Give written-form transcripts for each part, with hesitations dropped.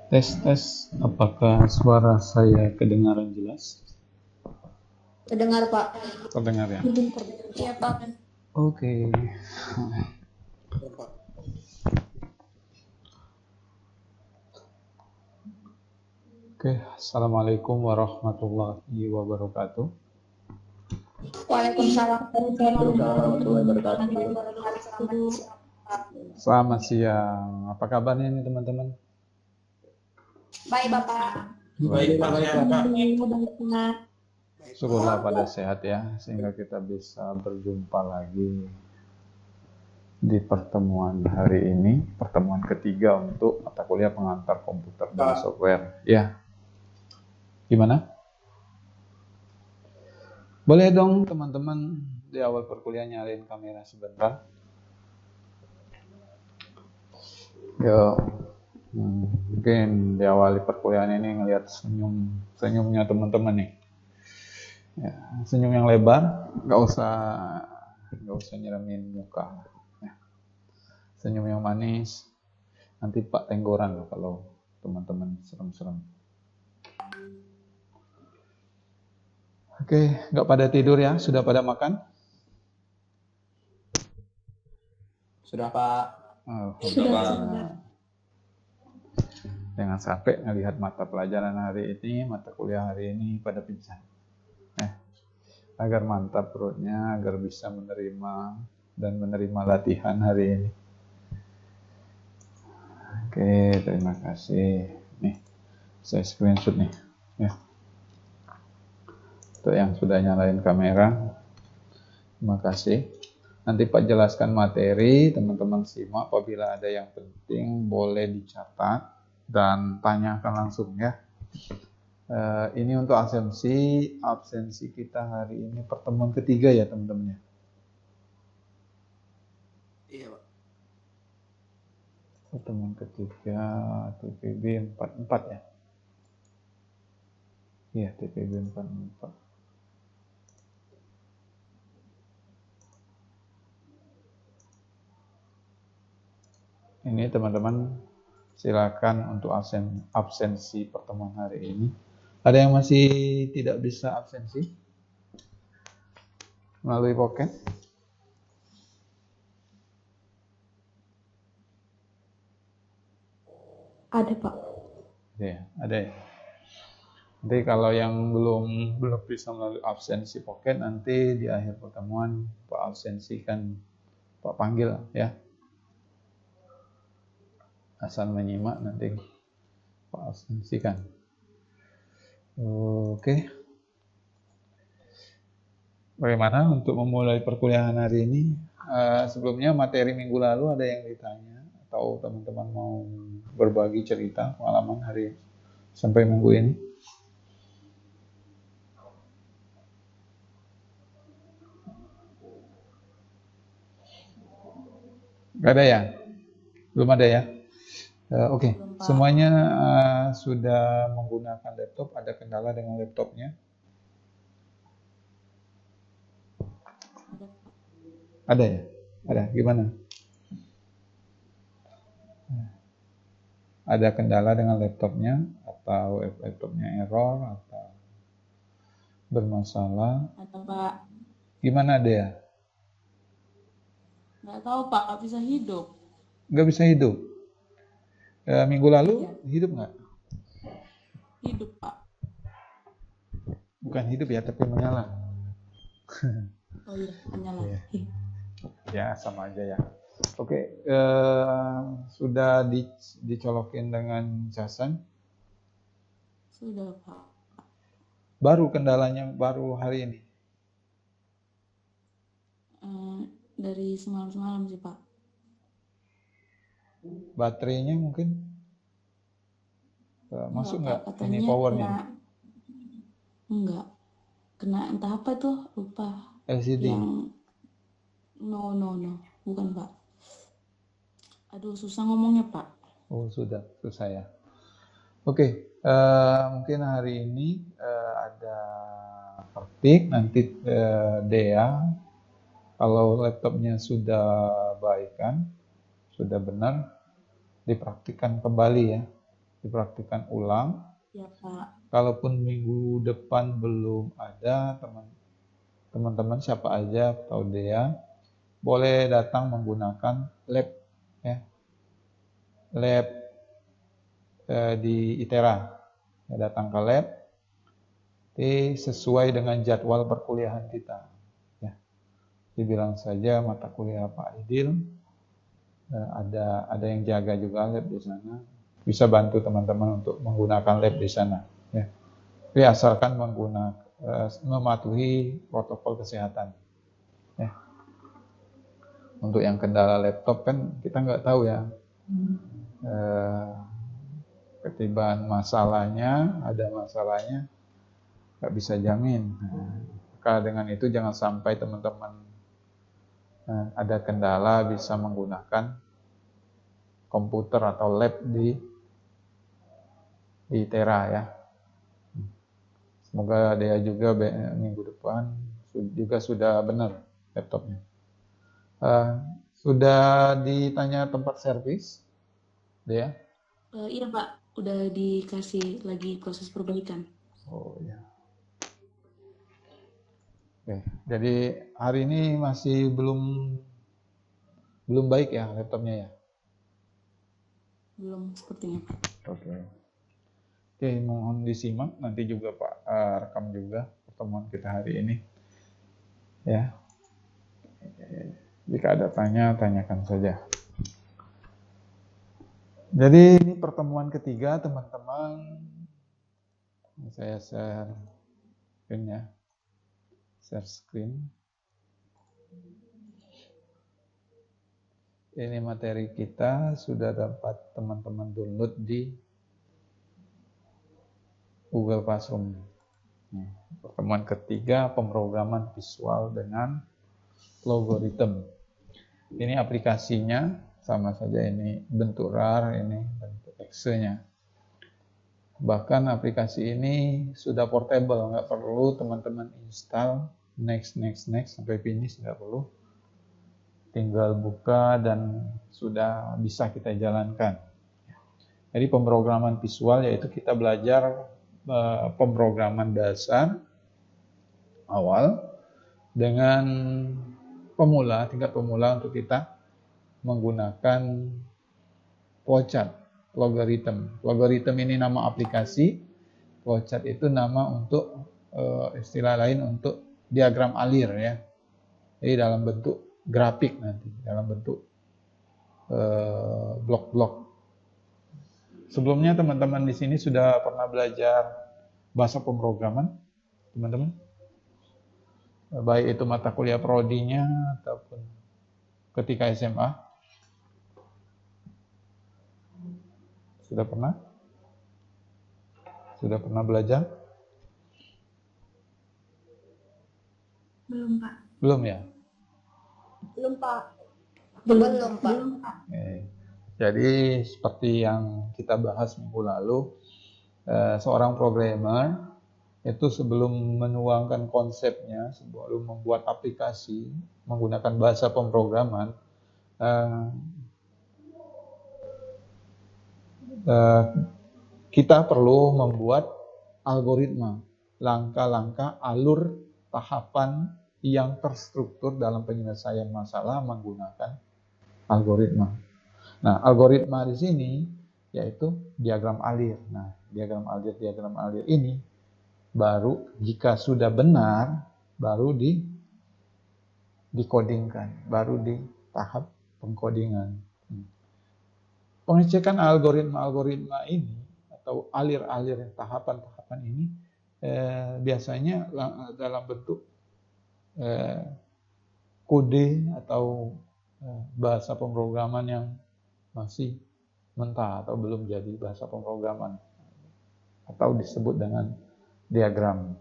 Tes tes, apakah suara saya kedengaran jelas? Terdengar, Pak. Terdengar ya? Iya, Pak. Oke. Oke, assalamualaikum warahmatullahi wabarakatuh. Waalaikumsalam Warahmatullahi warahmatullahi wabarakatuh. wabarakatuh. Selamat siang. Apa kabarnya nih teman-teman? Baik, Bapak. Baik, Pak. Baik, Syukurlah pada sehat ya, sehingga kita bisa berjumpa lagi di pertemuan hari ini, pertemuan ketiga untuk mata kuliah pengantar komputer dan software. Ya, gimana? Boleh dong teman-teman di awal perkuliahan nyalain kamera sebentar. Yo, mungkin di awal perkuliahan ini ngelihat senyumnya teman-teman nih. Ya, senyum yang lebar, nggak usah nyeremin muka. Ya, senyum yang manis. Nanti Pak tenggoran loh kalau teman-teman serem-serem. Oke, nggak pada tidur ya? Sudah pada makan? Sudah, Pak. Alhamdulillah. Jangan sampai ngelihat mata pelajaran hari ini, mata kuliah hari ini pada pingsan. Agar mantap perutnya, agar bisa menerima dan menerima latihan hari ini. Oke, terima kasih. Nih, saya screenshot nih. Ya. Untuk yang sudah nyalain kamera, terima kasih. Nanti Pak jelaskan materi, teman-teman simak. Apabila ada yang penting, boleh dicatat dan tanyakan langsung ya. Ini untuk absensi kita hari ini pertemuan ketiga ya teman-teman ya. Iya, Pak. Pertemuan ketiga TPB 44 ya. Iya, TPB 44. Ini teman-teman silakan untuk absensi pertemuan hari ini. Ada yang masih tidak bisa absensi melalui Pocket? Ada, Pak. Ya, ada ya. Nanti kalau yang belum bisa melalui absensi Pocket, nanti di akhir pertemuan Pak absensikan, Pak panggil ya. Asal menyimak nanti Pak absensikan. Oke. Bagaimana untuk memulai perkuliahan hari ini? Sebelumnya materi minggu lalu ada yang ditanya atau teman-teman mau berbagi cerita pengalaman hari sampai minggu ini? Gak ada ya? Belum ada ya? Oke. Semuanya sudah menggunakan laptop. Ada kendala dengan laptopnya? Ada ya? Ada. Gimana? Ada kendala dengan laptopnya atau laptopnya error atau bermasalah? Ada, Pak. Gimana dia? Nggak tahu, Pak. Nggak bisa hidup. Nggak bisa hidup? Minggu lalu hidup nggak? Hidup, Pak. Bukan hidup ya, tapi menyala. Oh iya, menyala. Ya, sama aja ya. Oke, sudah dicolokin dengan casan? Sudah, Pak. Baru kendalanya baru hari ini? Dari semalam sih, Pak. Baterainya mungkin masuk nggak ini Katanya powernya? Enggak. Kena entah apa itu, lupa. LCD? Yang no, bukan, Pak. Aduh, susah ngomongnya, Pak. Oh, susah ya. Oke, mungkin hari ini ada praktik, nanti Dea, kalau laptopnya sudah baik kan, sudah benar, dipraktikkan kembali ya. dipraktikkan ulang. Ya, Pak. Kalaupun minggu depan belum ada, teman-teman siapa aja atau dia boleh datang menggunakan lab, ya, lab di ITERA. Ya, datang ke lab sesuai dengan jadwal perkuliahan kita. Ya, dibilang saja mata kuliah Pak Aidil, ada yang jaga juga lab di sana, bisa bantu teman-teman untuk menggunakan lab di sana. Ya. Tapi asalkan mematuhi protokol kesehatan. Ya. Untuk yang kendala laptop kan kita nggak tahu ya, ketibaan masalahnya, ada masalahnya, nggak bisa jamin. Maka dengan itu jangan sampai teman-teman ada kendala bisa menggunakan komputer atau lab di ITERA ya. Semoga dia juga minggu depan juga sudah benar laptopnya. Sudah ditanya tempat servis, dia? Iya, Pak. Udah dikasih lagi proses perbaikan. Oh ya. Oke, jadi hari ini masih belum baik ya laptopnya ya? Belum sepertinya, Pak. Oke, mohon disimak nanti juga Pak, rekam juga pertemuan kita hari ini. Ya. Jika ada tanyakan saja. Jadi ini pertemuan ketiga teman-teman. Saya share screen ya. Share screen. Ini materi kita sudah dapat teman-teman download di Google Classroom. Pertemuan ketiga, pemrograman visual dengan logaritma. Ini aplikasinya sama saja, ini bentuk RAR, ini bentuk exe-nya. Bahkan aplikasi ini sudah portable, nggak perlu teman-teman install next sampai finish, nggak perlu. Tinggal buka dan sudah bisa kita jalankan. Jadi pemrograman visual yaitu kita belajar pemrograman dasar awal dengan tingkat pemula untuk kita menggunakan flowchart, logaritma. Logaritma ini nama aplikasi, flowchart itu nama untuk istilah lain untuk diagram alir ya. Jadi dalam bentuk grafik nanti, dalam bentuk blok-blok. Sebelumnya teman-teman di sini sudah pernah belajar bahasa pemrograman, teman-teman? Baik itu mata kuliah prodinya ataupun ketika SMA. Sudah pernah? Sudah pernah belajar? Belum, Pak. Belum ya? Belum, Pak. Belum, Pak. Jadi seperti yang kita bahas minggu lalu, seorang programmer itu sebelum menuangkan konsepnya, sebelum membuat aplikasi menggunakan bahasa pemrograman, kita perlu membuat algoritma, langkah-langkah, alur, tahapan yang terstruktur dalam penyelesaian masalah menggunakan algoritma. Nah, algoritma di sini yaitu diagram alir. Nah, diagram alir ini baru jika sudah benar, baru dikodingkan, baru di tahap pengkodingan. Pengecekan algoritma ini atau alir-alir tahapan-tahapan ini biasanya dalam bentuk kode atau bahasa pemrograman yang masih mentah atau belum jadi bahasa pemrograman atau disebut dengan diagram.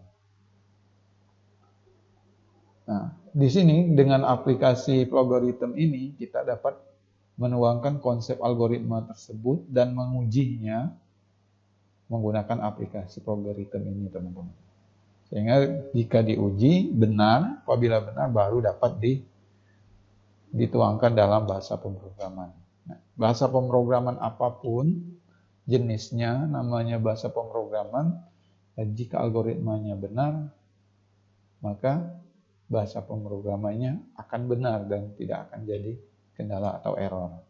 Nah, di sini dengan aplikasi logaritma ini kita dapat menuangkan konsep algoritma tersebut dan mengujinya menggunakan aplikasi logaritma ini, teman-teman. Sehingga jika diuji benar, apabila benar baru dapat dituangkan dalam bahasa pemrograman. Nah, bahasa pemrograman apapun jenisnya namanya bahasa pemrograman. Jika algoritmanya benar, maka bahasa pemrogramannya akan benar dan tidak akan jadi kendala atau error.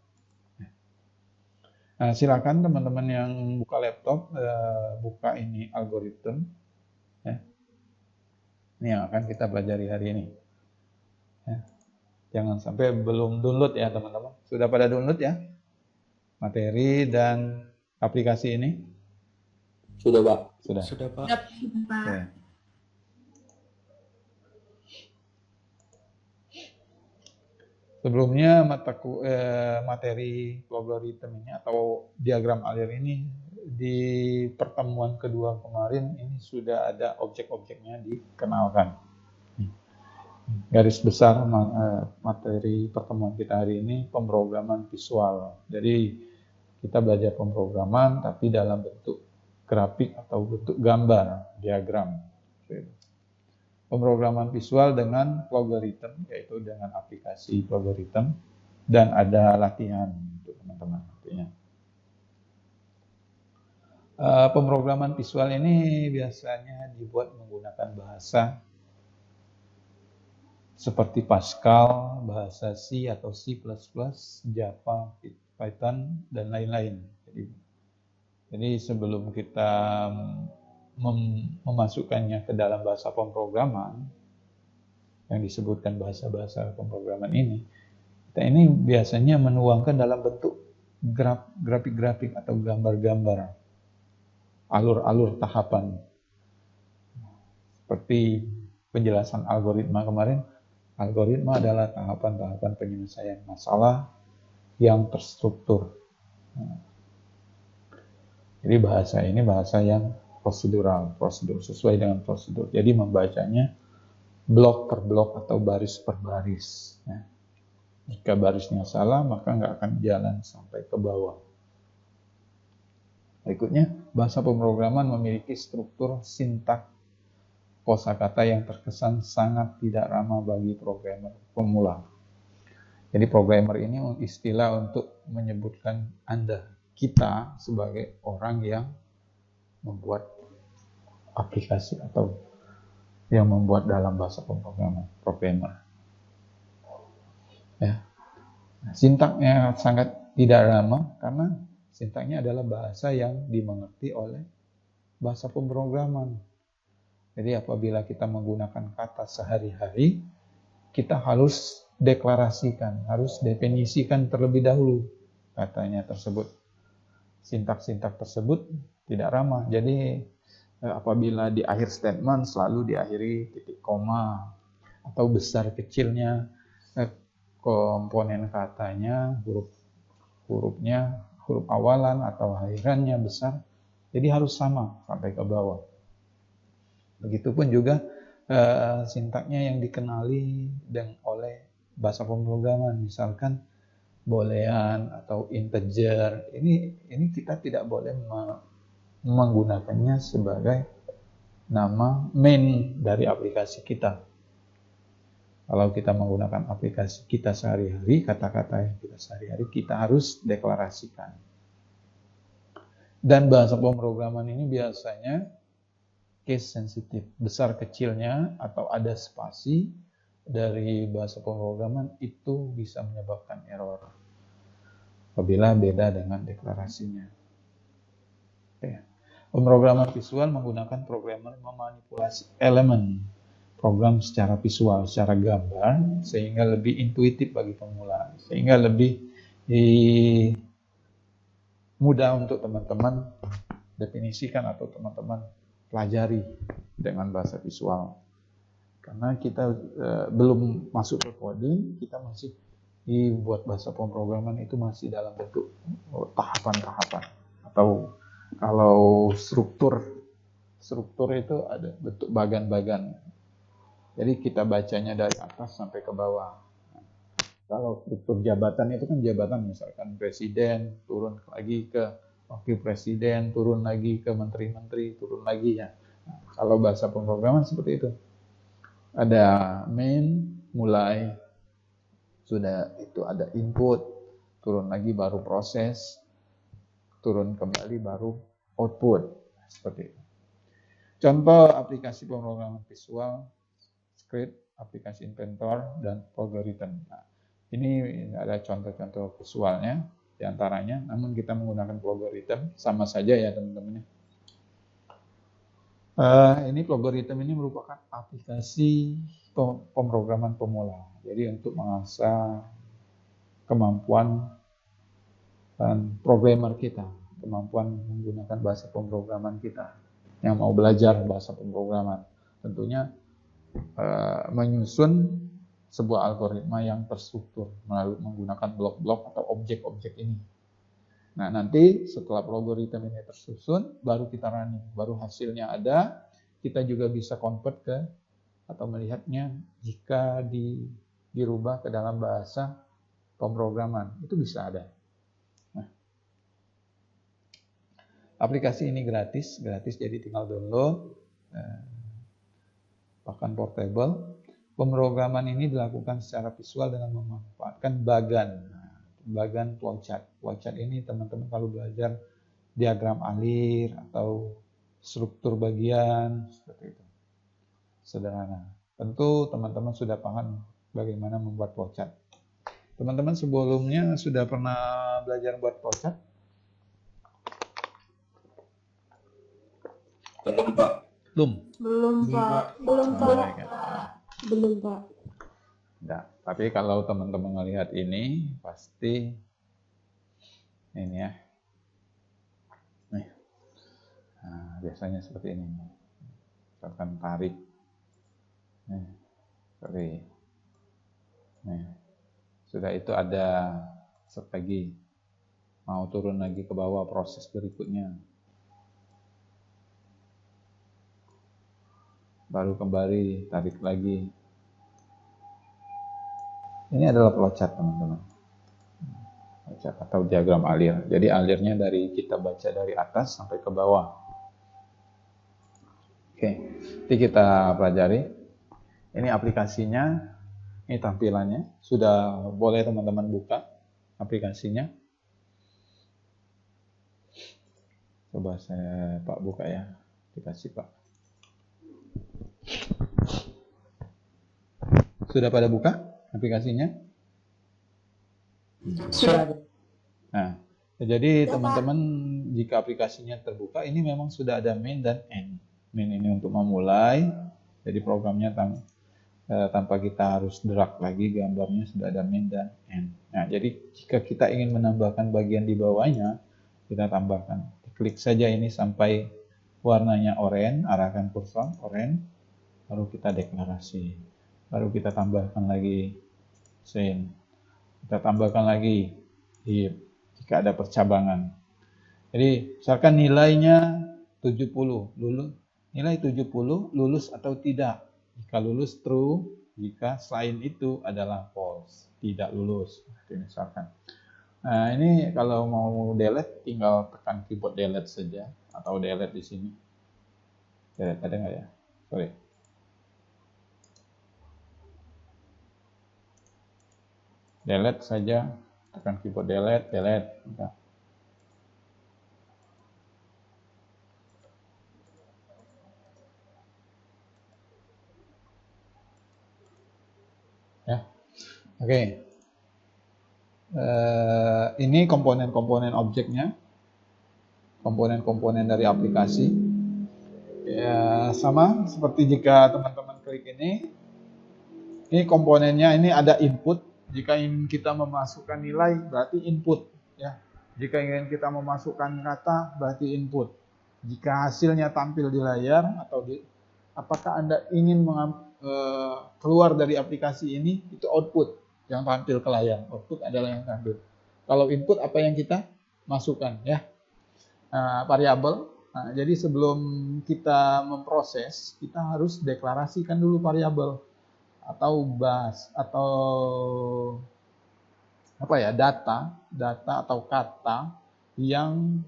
Nah, silakan teman-teman yang buka laptop, buka ini algoritma. Ya. Ini yang akan kita pelajari hari ini. Ya. Jangan sampai belum download ya teman-teman. Sudah pada download ya materi dan aplikasi ini? Sudah, Pak. Sudah. Sudah, Pak. Oke. Sebelumnya materi logaritma ini atau diagram alir ini di pertemuan kedua kemarin ini sudah ada objek-objeknya dikenalkan. Garis besar materi pertemuan kita hari ini pemrograman visual. Jadi kita belajar pemrograman tapi dalam bentuk grafik atau bentuk gambar, diagram. Pemrograman visual dengan logaritma, yaitu dengan aplikasi logaritma, dan ada latihan untuk teman-teman nantinya. Pemrograman visual ini biasanya dibuat menggunakan bahasa seperti Pascal, bahasa C atau C++, Java, Python, dan lain-lain. Jadi sebelum kita memasukkannya ke dalam bahasa pemrograman yang disebutkan bahasa-bahasa pemrograman ini, kita ini biasanya menuangkan dalam bentuk grafik-grafik atau gambar-gambar, alur-alur tahapan. Seperti penjelasan algoritma kemarin, algoritma adalah tahapan-tahapan penyelesaian masalah yang terstruktur. Jadi bahasa ini bahasa yang prosedural, prosedur sesuai dengan prosedur. Jadi membacanya blok per blok atau baris per baris. Ya. Jika barisnya salah, maka nggak akan jalan sampai ke bawah. Berikutnya, bahasa pemrograman memiliki struktur sintak kosakata yang terkesan sangat tidak ramah bagi programmer pemula. Jadi programmer ini istilah untuk menyebutkan kita sebagai orang yang membuat aplikasi atau yang membuat dalam bahasa pemrograman, programmer. Ya. Sintaknya sangat tidak ramah karena sintaknya adalah bahasa yang dimengerti oleh bahasa pemrograman. Jadi apabila kita menggunakan kata sehari-hari, kita harus deklarasikan, harus definisikan terlebih dahulu katanya tersebut. Sintak-sintak tersebut tidak ramah. Jadi apabila di akhir statement selalu diakhiri titik koma atau besar kecilnya komponen katanya, hurufnya, huruf awalan atau akhirannya besar, jadi harus sama sampai ke bawah. Begitupun juga sintaknya yang dikenali oleh bahasa pemrograman, misalkan boolean atau integer. Ini kita tidak boleh menggunakannya sebagai nama main dari aplikasi kita. Kalau kita menggunakan aplikasi kita sehari-hari, kata-kata yang kita sehari-hari kita harus deklarasikan. Dan bahasa pemrograman ini biasanya case sensitif, besar kecilnya atau ada spasi dari bahasa pemrograman itu bisa menyebabkan error apabila beda dengan deklarasinya. Oke. Pemrograman visual menggunakan programmer memanipulasi elemen program secara visual, secara gambar, sehingga lebih intuitif bagi pemula, sehingga lebih mudah untuk teman-teman definisikan atau teman-teman pelajari dengan bahasa visual. Karena kita belum masuk ke coding, kita masih dibuat bahasa pemrograman itu masih dalam bentuk tahapan-tahapan. Atau kalau struktur itu ada bentuk bagan-bagan. Jadi kita bacanya dari atas sampai ke bawah. Kalau struktur jabatan itu kan jabatan, misalkan presiden, turun lagi ke wakil presiden, turun lagi ke menteri-menteri, turun lagi ya. Nah, kalau bahasa pemrograman seperti itu. Ada main, mulai, sudah itu ada input, turun lagi baru proses, turun kembali baru output. Seperti itu. Contoh aplikasi pemrograman visual, script, aplikasi inventor, dan algoritma. Nah, ini ada contoh-contoh visualnya diantaranya, namun kita menggunakan algoritma sama saja ya teman-teman. Ini algoritma ini merupakan aplikasi pemrograman pemula. Jadi untuk mengasah kemampuan dan programmer kita, kemampuan menggunakan bahasa pemrograman kita yang mau belajar bahasa pemrograman. Tentunya menyusun sebuah algoritma yang terstruktur melalui menggunakan blok-blok atau objek-objek ini. Nah, nanti setelah algoritma ini tersusun, baru kita running, baru hasilnya ada, kita juga bisa convert ke atau melihatnya jika dirubah ke dalam bahasa pemrograman, itu bisa ada. Nah, aplikasi ini gratis jadi tinggal download, bahkan portable. Pemrograman ini dilakukan secara visual dengan memanfaatkan bagan flowchart. Flowchart ini teman-teman kalau belajar diagram alir atau struktur bagian seperti itu. Sederhana. Tentu teman-teman sudah paham bagaimana membuat flowchart. Teman-teman sebelumnya sudah pernah belajar buat flowchart? Belum, Pak. Belum, Pak. Belum, Pak. Belum, Pak. Enggak. Tapi kalau teman-teman melihat ini, pasti ini ya. Nih. Nah, biasanya seperti ini. Misalkan tarik. Nih. Seperti. Nih. Sudah itu ada strategi. Mau turun lagi ke bawah proses berikutnya. Baru kembali, tarik lagi. Ini adalah flowchart teman-teman. Flowchart atau diagram alir. Jadi alirnya dari kita baca dari atas sampai ke bawah. Oke, nanti kita pelajari. Ini aplikasinya, ini tampilannya. Sudah boleh teman-teman buka aplikasinya. Coba saya Pak buka ya, aplikasi Pak. Sudah pada buka aplikasinya? Sudah. Nah, jadi teman-teman jika aplikasinya terbuka, ini memang sudah ada main dan end. Main ini untuk memulai, jadi programnya tanpa kita harus drag lagi gambarnya sudah ada main dan end. Nah, jadi jika kita ingin menambahkan bagian di bawahnya, kita tambahkan. Klik saja ini sampai warnanya oranye, arahkan kursor oranye, baru kita deklarasi. Baru kita tambahkan lagi sin. Kita tambahkan lagi if jika ada percabangan. Jadi misalkan nilainya 70, nilai 70 lulus atau tidak. Jika lulus true, jika selain itu adalah false, tidak lulus. Misalkan. Nah, ini kalau mau delete tinggal tekan keyboard delete saja atau delete di sini. Delete ada nggak ya? Sorry. Delete saja, tekan keyboard delete. Udah. Ya, oke. Ini komponen-komponen objeknya, komponen-komponen dari aplikasi. Ya, sama seperti jika teman-teman klik ini komponennya, ini ada input. Jika ingin kita memasukkan nilai, berarti input. Ya. Jika ingin kita memasukkan kata, berarti input. Jika hasilnya tampil di layar, atau apakah Anda ingin keluar dari aplikasi ini, itu output yang tampil ke layar. Output adalah yang tampil. Kalau input, apa yang kita masukkan. Ya. Variabel. Nah, jadi sebelum kita memproses, kita harus deklarasikan dulu variabel. Atau data atau kata yang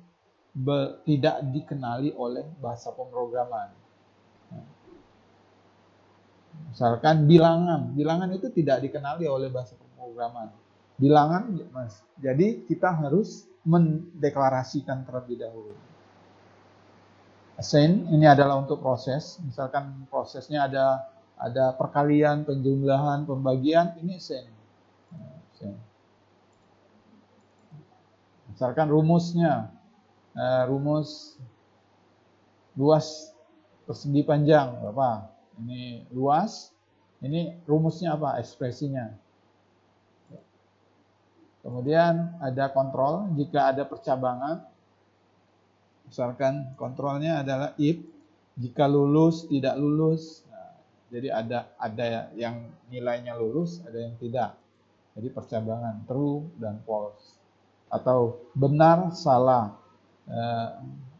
tidak dikenali oleh bahasa pemrograman. Misalkan bilangan itu tidak dikenali oleh bahasa pemrograman. Bilangan, Mas. Jadi kita harus mendeklarasikan terlebih dahulu. Assign ini adalah untuk proses, misalkan prosesnya ada perkalian, penjumlahan, pembagian, ini assign. Misalkan rumusnya, rumus luas persegi panjang berapa? Ini luas, ini rumusnya apa? Ekspresinya. Kemudian ada kontrol jika ada percabangan. Misalkan kontrolnya adalah if, jika lulus, tidak lulus. Nah, jadi ada yang nilainya lulus, ada yang tidak. Jadi percabangan true dan false. Atau benar, salah.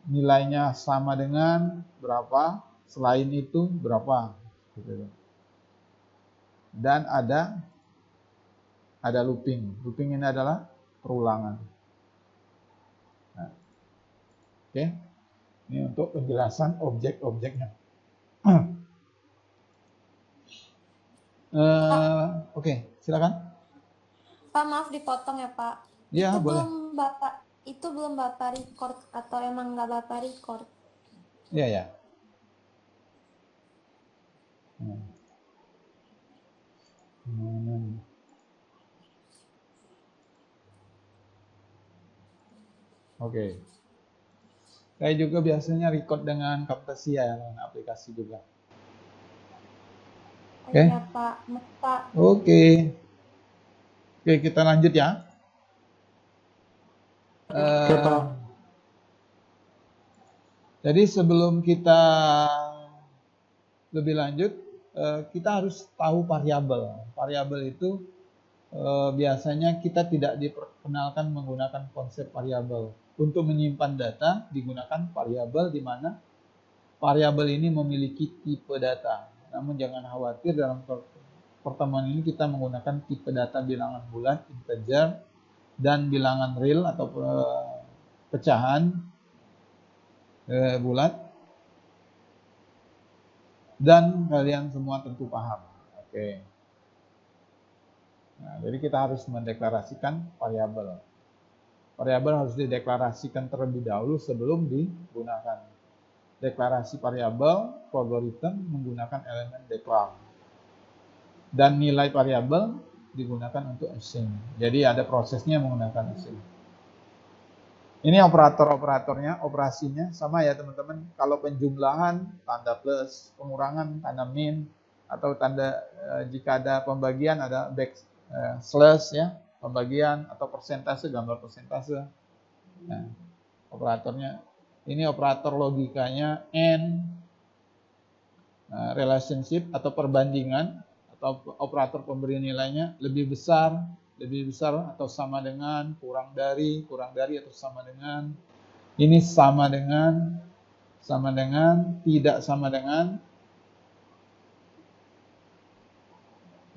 Nilainya sama dengan berapa, selain itu berapa. Dan ada looping. Looping ini adalah perulangan. Nah, oke. Ini untuk penjelasan objek-objeknya. Oke, silakan. Pak, maaf dipotong ya, Pak. Ya, itu boleh. belum Bapak record atau emang nggak Bapak record? Iya, ya. Oke. Saya juga biasanya record dengan Camtasia ya, aplikasi juga. Oke. Iya, Pak. Pak. Oke. Oke, kita lanjut ya. Jadi sebelum kita lebih lanjut, kita harus tahu variabel. Variabel itu biasanya kita tidak diperkenalkan menggunakan konsep variabel. Untuk menyimpan data digunakan variabel di mana variabel ini memiliki tipe data. Namun jangan khawatir, dalam pertemuan ini kita menggunakan tipe data bilangan bulat, integer, dan bilangan real atau pecahan bulat. Dan kalian semua tentu paham. Oke. Nah, jadi kita harus mendeklarasikan variabel. Variabel harus dideklarasikan terlebih dahulu sebelum digunakan. Deklarasi variabel, algoritma menggunakan elemen declar. Dan nilai variabel digunakan untuk assign. Jadi ada prosesnya menggunakan assign. Ini operator-operatornya, operasinya sama ya teman-teman. Kalau penjumlahan tanda plus, pengurangan tanda min, atau tanda jika ada pembagian ada backslash ya, pembagian atau persentase, gambar persentase. Nah, operatornya ini operator logikanya and, relationship atau perbandingan, atau operator pemberi nilainya lebih besar atau sama dengan, kurang dari atau sama dengan, ini sama dengan, tidak sama dengan,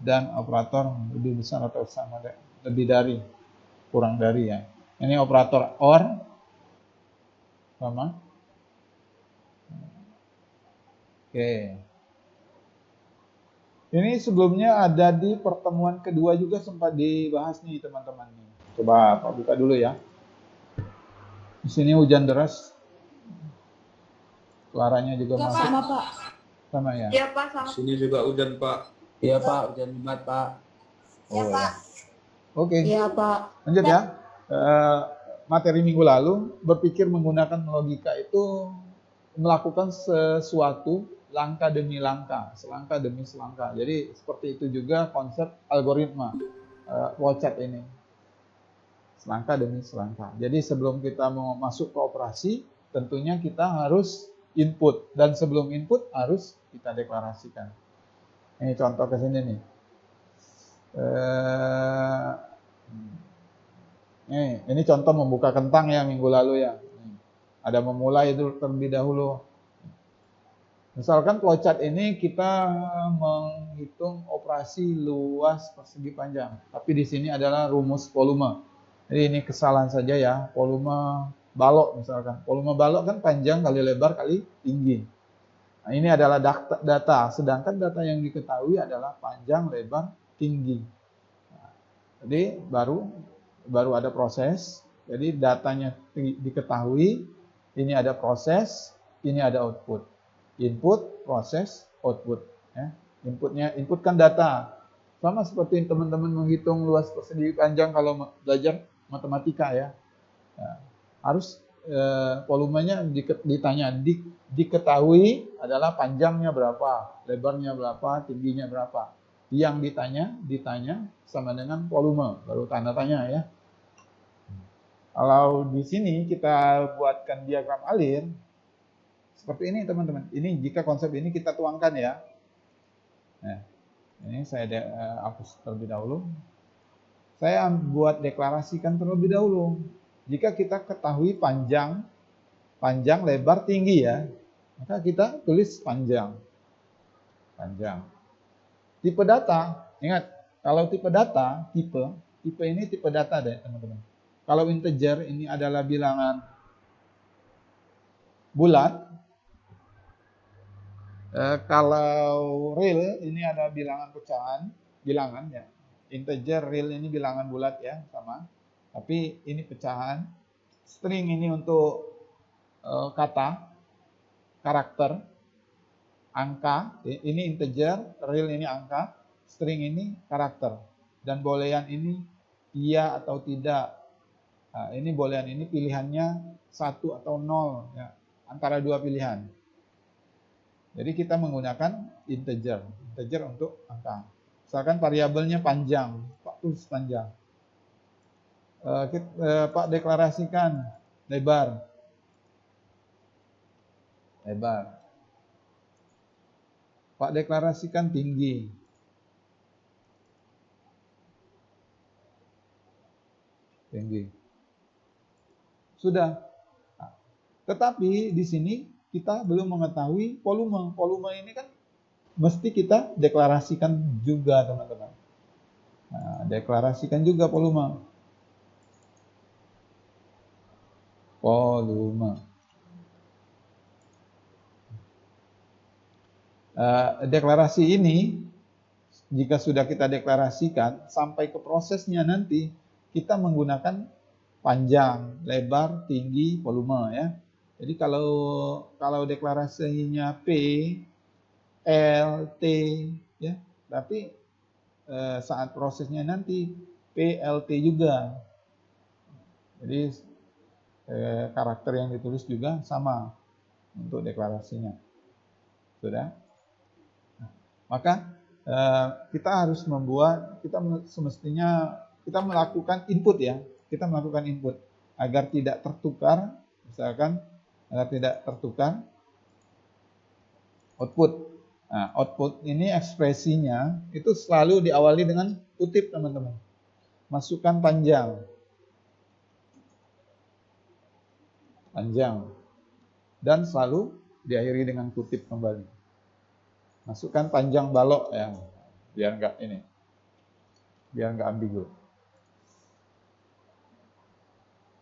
dan operator lebih besar atau sama dengan, lebih dari, kurang dari ya. Ini operator OR sama. Oke. Ini sebelumnya ada di pertemuan kedua juga sempat dibahas nih teman-teman. Coba Pak buka dulu ya. Di sini hujan deras. Suaranya juga masuk. Sama, Pak. Sama ya? Iya, Pak, sama. Sini juga hujan, Pak. Iya, Pak, hujan banget, Pak. Iya, Pak. Oke. Iya, Pak. Lanjut ya. Materi minggu lalu berpikir menggunakan logika itu melakukan sesuatu langkah demi langkah, selangkah demi selangkah. Jadi seperti itu juga konsep algoritma flowchart ini. Selangkah demi selangkah. Jadi sebelum kita mau masuk ke operasi, tentunya kita harus input, dan sebelum input harus kita deklarasikan. Ini contoh ke sini nih. Ini contoh membuka kentang ya minggu lalu ya. Ada memulai itu terlebih dahulu. Misalkan flowchart ini kita menghitung operasi luas persegi panjang, tapi di sini adalah rumus volume. Jadi ini kesalahan saja ya, volume balok misalkan. Volume balok kan panjang kali lebar kali tinggi. Nah, ini adalah data, sedangkan data yang diketahui adalah panjang, lebar, tinggi. Nah, jadi baru ada proses Jadi datanya diketahui, ini ada proses, ini ada output. Input, proses, output. Ya. Input kan data. Sama seperti teman-teman menghitung luas persegi panjang kalau belajar matematika ya. Ya. Harus volumenya ditanya, diketahui adalah panjangnya berapa, lebarnya berapa, tingginya berapa. Yang ditanya sama dengan volume, baru tanda tanya ya. Kalau di sini kita buatkan diagram alir, seperti ini teman-teman. Ini jika konsep ini kita tuangkan ya. Nah, ini saya hapus terlebih dahulu. Saya buat deklarasikan terlebih dahulu. Jika kita ketahui panjang, lebar, tinggi ya, maka kita tulis panjang. Tipe data, ingat, kalau tipe data, tipe ini tipe data deh teman-teman. Kalau integer ini adalah bilangan bulat, kalau real ini ada bilangan pecahan, bilangan ya. Integer, real ini bilangan bulat ya, sama. Tapi ini pecahan. String ini untuk kata, karakter, angka. Ini integer, real ini angka, string ini karakter. Dan boolean ini iya atau tidak. Nah, ini boolean ini pilihannya 1 atau 0 ya, antara dua pilihan. Jadi kita menggunakan integer untuk angka. Misalkan variabelnya panjang, Pak tulis panjang. Pak deklarasikan lebar. Pak deklarasikan tinggi. Sudah. Nah, tetapi di sini kita belum mengetahui volume. Volume ini kan mesti kita deklarasikan juga, teman-teman. Nah, deklarasikan juga volume. Deklarasi ini jika sudah kita deklarasikan sampai ke prosesnya nanti kita menggunakan panjang, lebar, tinggi, volume ya. Jadi kalau deklarasinya P, L, T ya, tapi saat prosesnya nanti P, L, T juga. Jadi karakter yang ditulis juga sama untuk deklarasinya. Sudah? Maka kita harus semestinya kita melakukan input ya. Kita melakukan input agar tidak tertukar, misalkan agar tidak tertukar output. Nah, output ini ekspresinya itu selalu diawali dengan kutip, teman-teman. Masukkan panjang. Dan selalu diakhiri dengan kutip kembali. Masukkan panjang balok ya, biar enggak ambigu.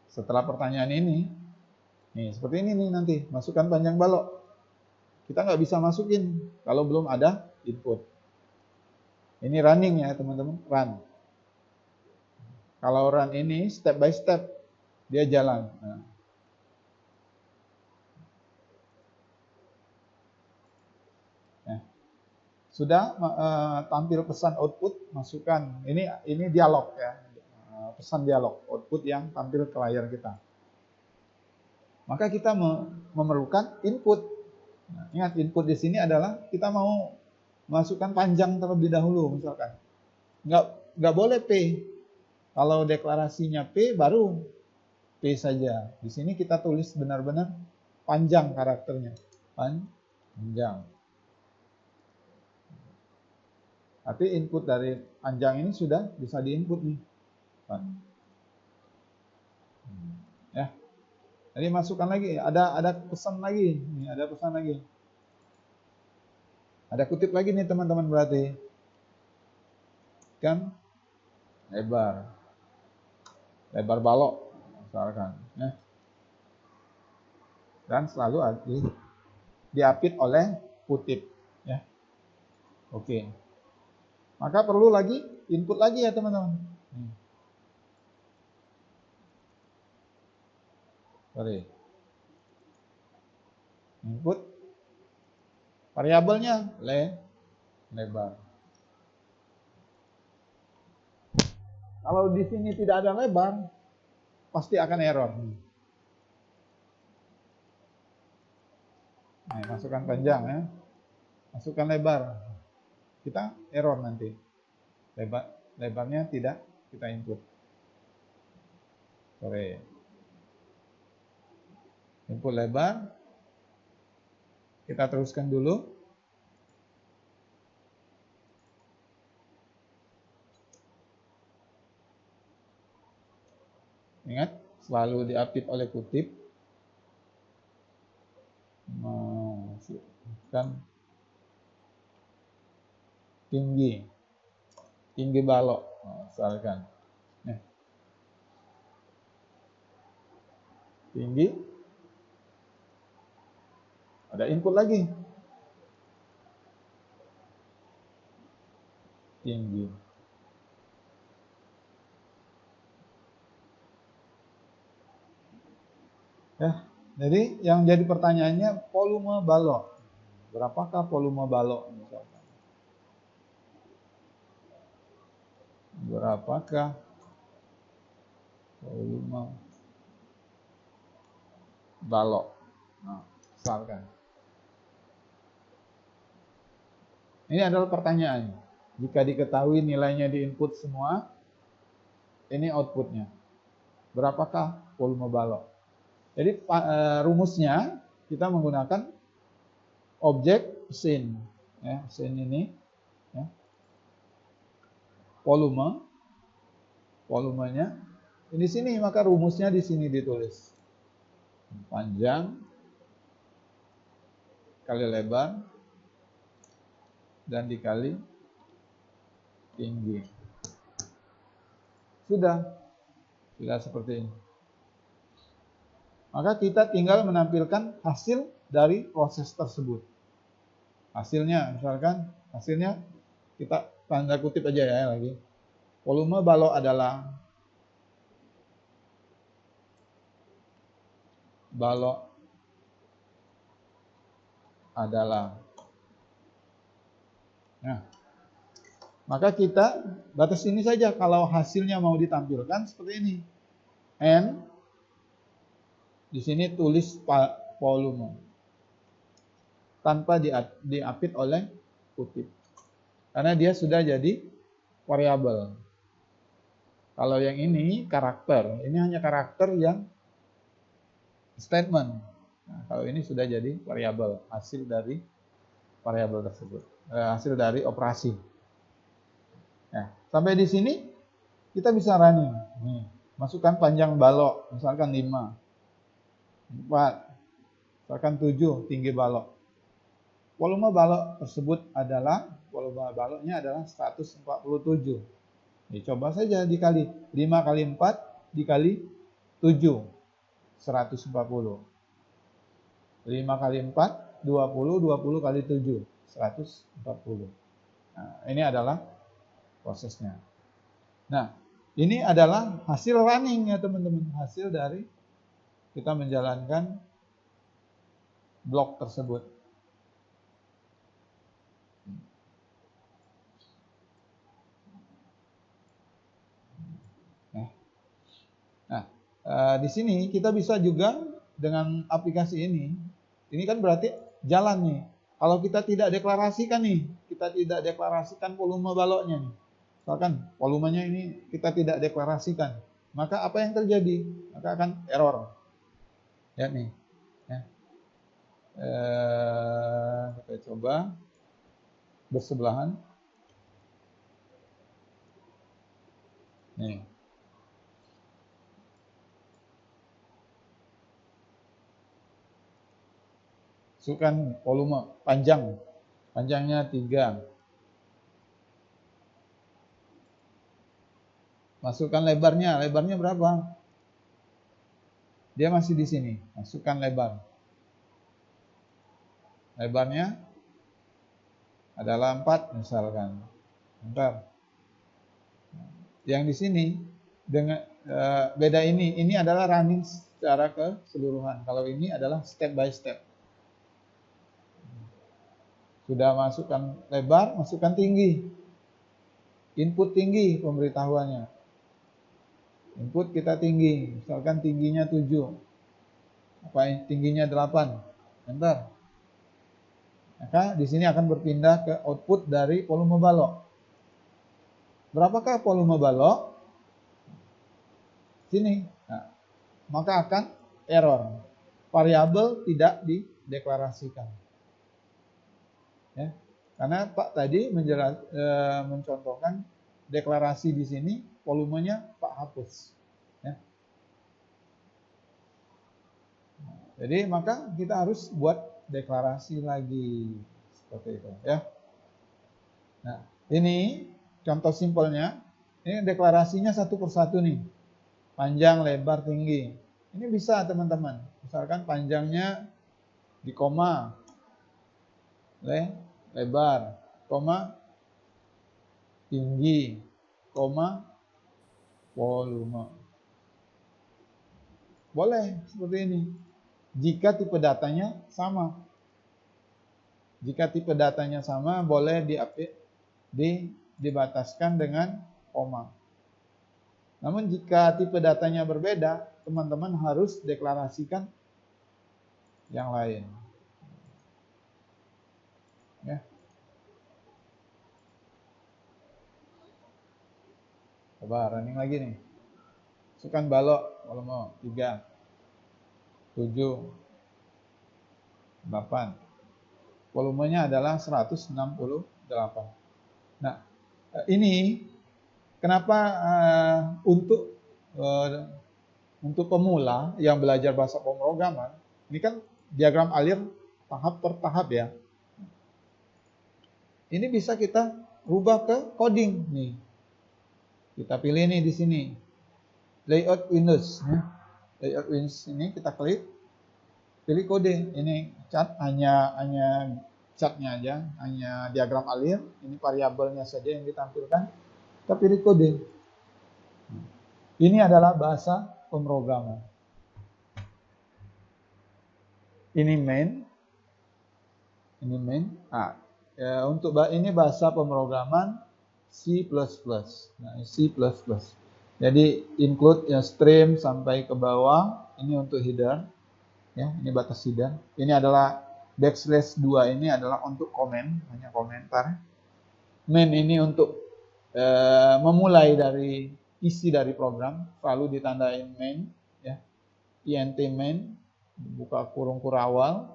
Setelah pertanyaan ini, nih seperti ini nih nanti, masukkan panjang balok. Kita nggak bisa masukin kalau belum ada input. Ini running ya teman-teman, run. Kalau run ini step by step, dia jalan. Nah. Sudah tampil pesan output, masukkan. Ini dialog ya, pesan dialog, output yang tampil ke layar kita. Maka kita memerlukan input. Nah, ingat input di sini adalah kita mau masukkan panjang terlebih dahulu, misalkan. Nggak boleh P. Kalau deklarasinya P baru P saja. Di sini kita tulis benar-benar panjang karakternya, panjang. Tapi input dari panjang ini sudah bisa diinput nih. Ya. Jadi masukkan lagi, ada pesan lagi. Nih, ada pesan lagi. Ada kutip lagi nih teman-teman berarti. Kan lebar balok misalkan, ya. Dan selalu diapit oleh kutip, ya. Oke. Maka perlu lagi input lagi ya teman-teman. Sorry. Input variabelnya lebar. Kalau di sini tidak ada lebar, pasti akan error. Nah, masukkan panjang ya. Masukkan lebar. Kita error nanti. Lebarnya tidak kita input. Sorry. Input lebar. Kita teruskan dulu. Ingat, selalu diapit oleh kutip. Masukkan tinggi balok. Misalkan. Tinggi. Ada input lagi. Tinggi. Ya, jadi yang jadi pertanyaannya volume balok. Berapakah volume balok misalkan? Berapakah volume balok? Nah, misalkan. Ini adalah pertanyaan. Jika diketahui nilainya di input semua, ini outputnya. Berapakah volume balok? Jadi rumusnya kita menggunakan objek scene. Ya, scene ini. Ya. Volumenya. Di sini maka rumusnya di sini ditulis. Panjang kali lebar dan dikali tinggi. Sudah seperti ini. Maka kita tinggal menampilkan hasil dari proses tersebut. Hasilnya, misalkan hasilnya kita tanda kutip aja ya lagi. Volume balok adalah Nah, maka kita batas ini saja kalau hasilnya mau ditampilkan seperti ini. N di sini tulis volume tanpa diapit oleh kutip. Karena dia sudah jadi variabel. Kalau yang ini karakter, ini hanya karakter yang statement. Nah, kalau ini sudah jadi variabel, hasil dari variabel tersebut, hasil dari operasi. Nah, sampai di sini kita bisa running. Nih, masukkan panjang balok, misalkan 5, 4, misalkan 7 tinggi balok. Volume balok tersebut adalah, volume baloknya adalah 147. Coba saja dikali 5 kali 4 dikali 7, 140. 5 kali 4, 20, 20 kali 7, 140. Nah, ini adalah prosesnya. Nah, ini adalah hasil running ya teman-teman. Hasil dari kita menjalankan blok tersebut. Nah, di sini kita bisa juga dengan aplikasi ini. Ini kan berarti jalan nih. Kalau kita tidak deklarasikan nih, kita tidak deklarasikan volume baloknya nih. Misalkan volumenya ini kita tidak deklarasikan, maka apa yang terjadi? Maka akan error. Ya nih. Ya. Kita coba bersebelahan. Nih. Masukkan volume panjangnya 3. Masukkan lebarnya berapa? Dia masih di sini. Masukkan lebarnya adalah 4 misalkan. Bentar. Yang di sini Dengan beda ini adalah running secara keseluruhan. Kalau ini adalah step by step. Sudah masukkan lebar, masukkan tinggi. Input tinggi pemberitahuannya. Input kita tinggi, misalkan tingginya 7. Apa tingginya 8. Enter. Maka di sini akan berpindah ke output dari volume balok. Berapakah volume balok? Sini. Nah, maka akan error. Variabel tidak dideklarasikan. Ya. Karena Pak tadi mencontohkan deklarasi di sini volumenya Pak hapus. Ya. Jadi maka kita harus buat deklarasi lagi seperti itu. Ya. Nah, ini contoh simpelnya. Ini deklarasinya satu persatu nih. Panjang, lebar, tinggi. Ini bisa teman-teman. Misalkan panjangnya di koma, lebar, koma, tinggi, koma, volume. Boleh seperti ini. Jika tipe datanya sama. Jika tipe datanya sama, boleh dibataskan dengan koma. Namun jika tipe datanya berbeda, teman-teman harus deklarasikan yang lain. Ya. Coba running lagi nih. Masukkan balok volume 3, 7, 8. Volumenya adalah 168. Nah, ini kenapa untuk pemula yang belajar bahasa pemrograman, ini kan diagram alir tahap per tahap ya. Ini bisa kita rubah ke coding nih. Kita pilih nih di sini. Layout Windows ya. Layout Windows ini kita klik. Pilih kode. Ini chart hanya chartnya aja, hanya diagram alir, ini variabelnya saja yang ditampilkan. Kita pilih kode. Ini adalah bahasa pemrograman. Ini main. Ah, ya, untuk ini bahasa pemrograman C++. Nah, C++. Jadi include ya stream sampai ke bawah. Ini untuk header. Ya, ini batas header. Ini adalah \2 ini adalah untuk komen, hanya komentar. Main ini untuk memulai dari isi dari program, selalu ditandain main, ya. int main, buka kurung kurawal.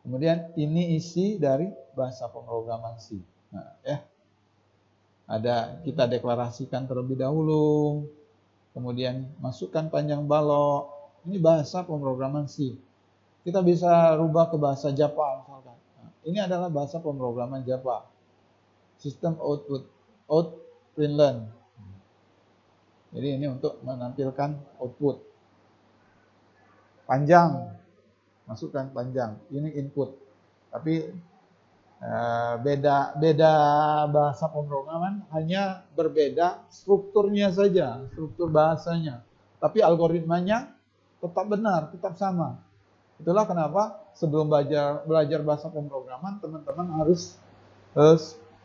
Kemudian ini isi dari bahasa pemrograman C. Nah, ya. Ada kita deklarasikan terlebih dahulu, kemudian masukkan panjang balok. Ini bahasa pemrograman C. Kita bisa rubah ke bahasa Java misalkan. Nah, ini adalah bahasa pemrograman Java. Sistem out print learn. Jadi ini untuk menampilkan output. Panjang, masukkan panjang. Ini input. Tapi beda bahasa pemrograman, hanya berbeda strukturnya saja, struktur bahasanya. Tapi algoritmanya tetap benar, tetap sama. Itulah kenapa sebelum belajar bahasa pemrograman, teman-teman harus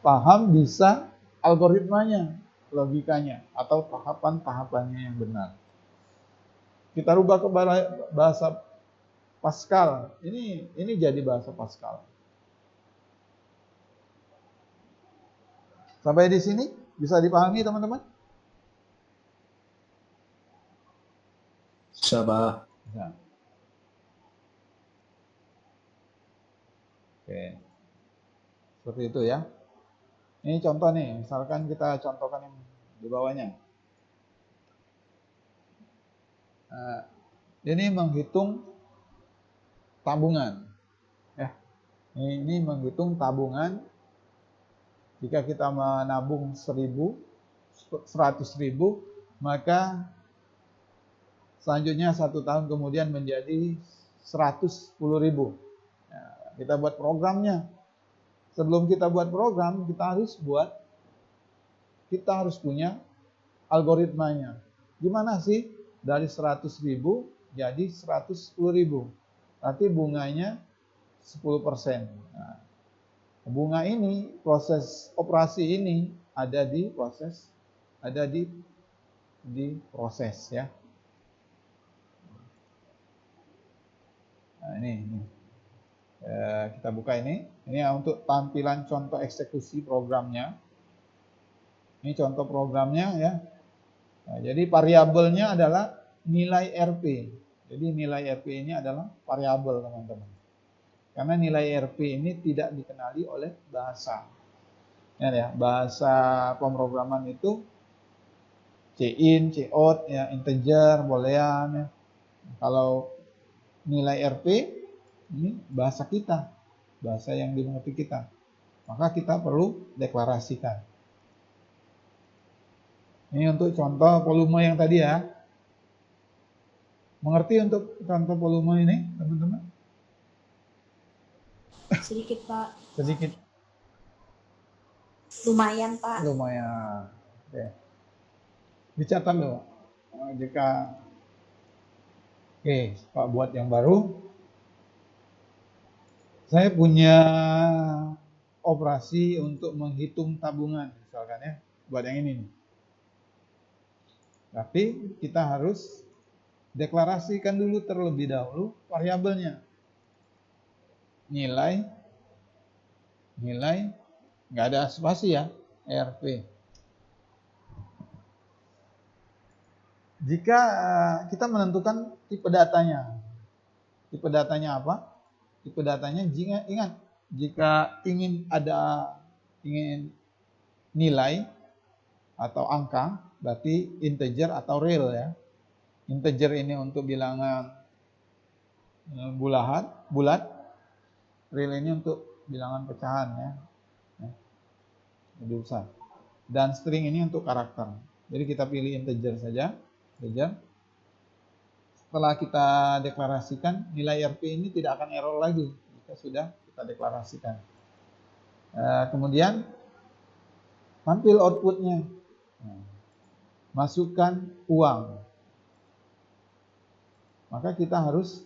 paham bisa algoritmanya, logikanya, atau tahapan-tahapannya yang benar. Kita rubah ke bahasa Pascal. Ini jadi bahasa Pascal. Sampai di sini bisa dipahami teman-teman? Bisa, Pak. Ya. Oke. Seperti itu ya. Ini contoh nih, misalkan kita contohkan yang di bawahnya. Ini menghitung tabungan. Ya. Ini menghitung tabungan. Jika kita menabung 100.000, maka selanjutnya 1 tahun kemudian menjadi 110.000. Nah, kita buat programnya. Sebelum kita buat program, kita harus punya algoritmanya. Gimana sih dari 100.000 jadi 110.000? Berarti bunganya 10%. Nah, bunga ini, proses operasi ini ada di proses ya. Nah, ini. Kita buka ini. Ini untuk tampilan contoh eksekusi programnya. Ini contoh programnya ya. Nah, jadi variabelnya adalah nilai RP. Jadi nilai RP ini adalah variabel, teman-teman. Karena nilai RP ini tidak dikenali oleh bahasa. Ya, bahasa pemrograman itu C-in, C-out, ya, integer, boolean. Ya. Kalau nilai RP ini bahasa kita, bahasa yang dimengerti kita. Maka kita perlu deklarasikan. Ini untuk contoh volume yang tadi ya. Mengerti untuk contoh volume ini, teman-teman? Sedikit, Pak. Sedikit. Lumayan, Pak. Lumayan. Oke. Dicatat loh. Jika Pak buat yang baru. Saya punya operasi untuk menghitung tabungan, misalkan ya, buat yang ini nih. Tapi kita harus deklarasikan dulu terlebih dahulu variabelnya. Nilai nggak ada spasi ya, RP. Jika kita menentukan tipe datanya. Tipe datanya apa? Tipe datanya jika ingin nilai atau angka, berarti integer atau real ya. Integer ini untuk bilangan bulat, real ini untuk bilangan pecahan ya. Lebih besar. Dan string ini untuk karakter. Jadi kita pilih integer saja, integer. Setelah kita deklarasikan, nilai RP ini tidak akan error lagi jika sudah kita deklarasikan. Kemudian tampil outputnya. Masukkan uang. Maka kita harus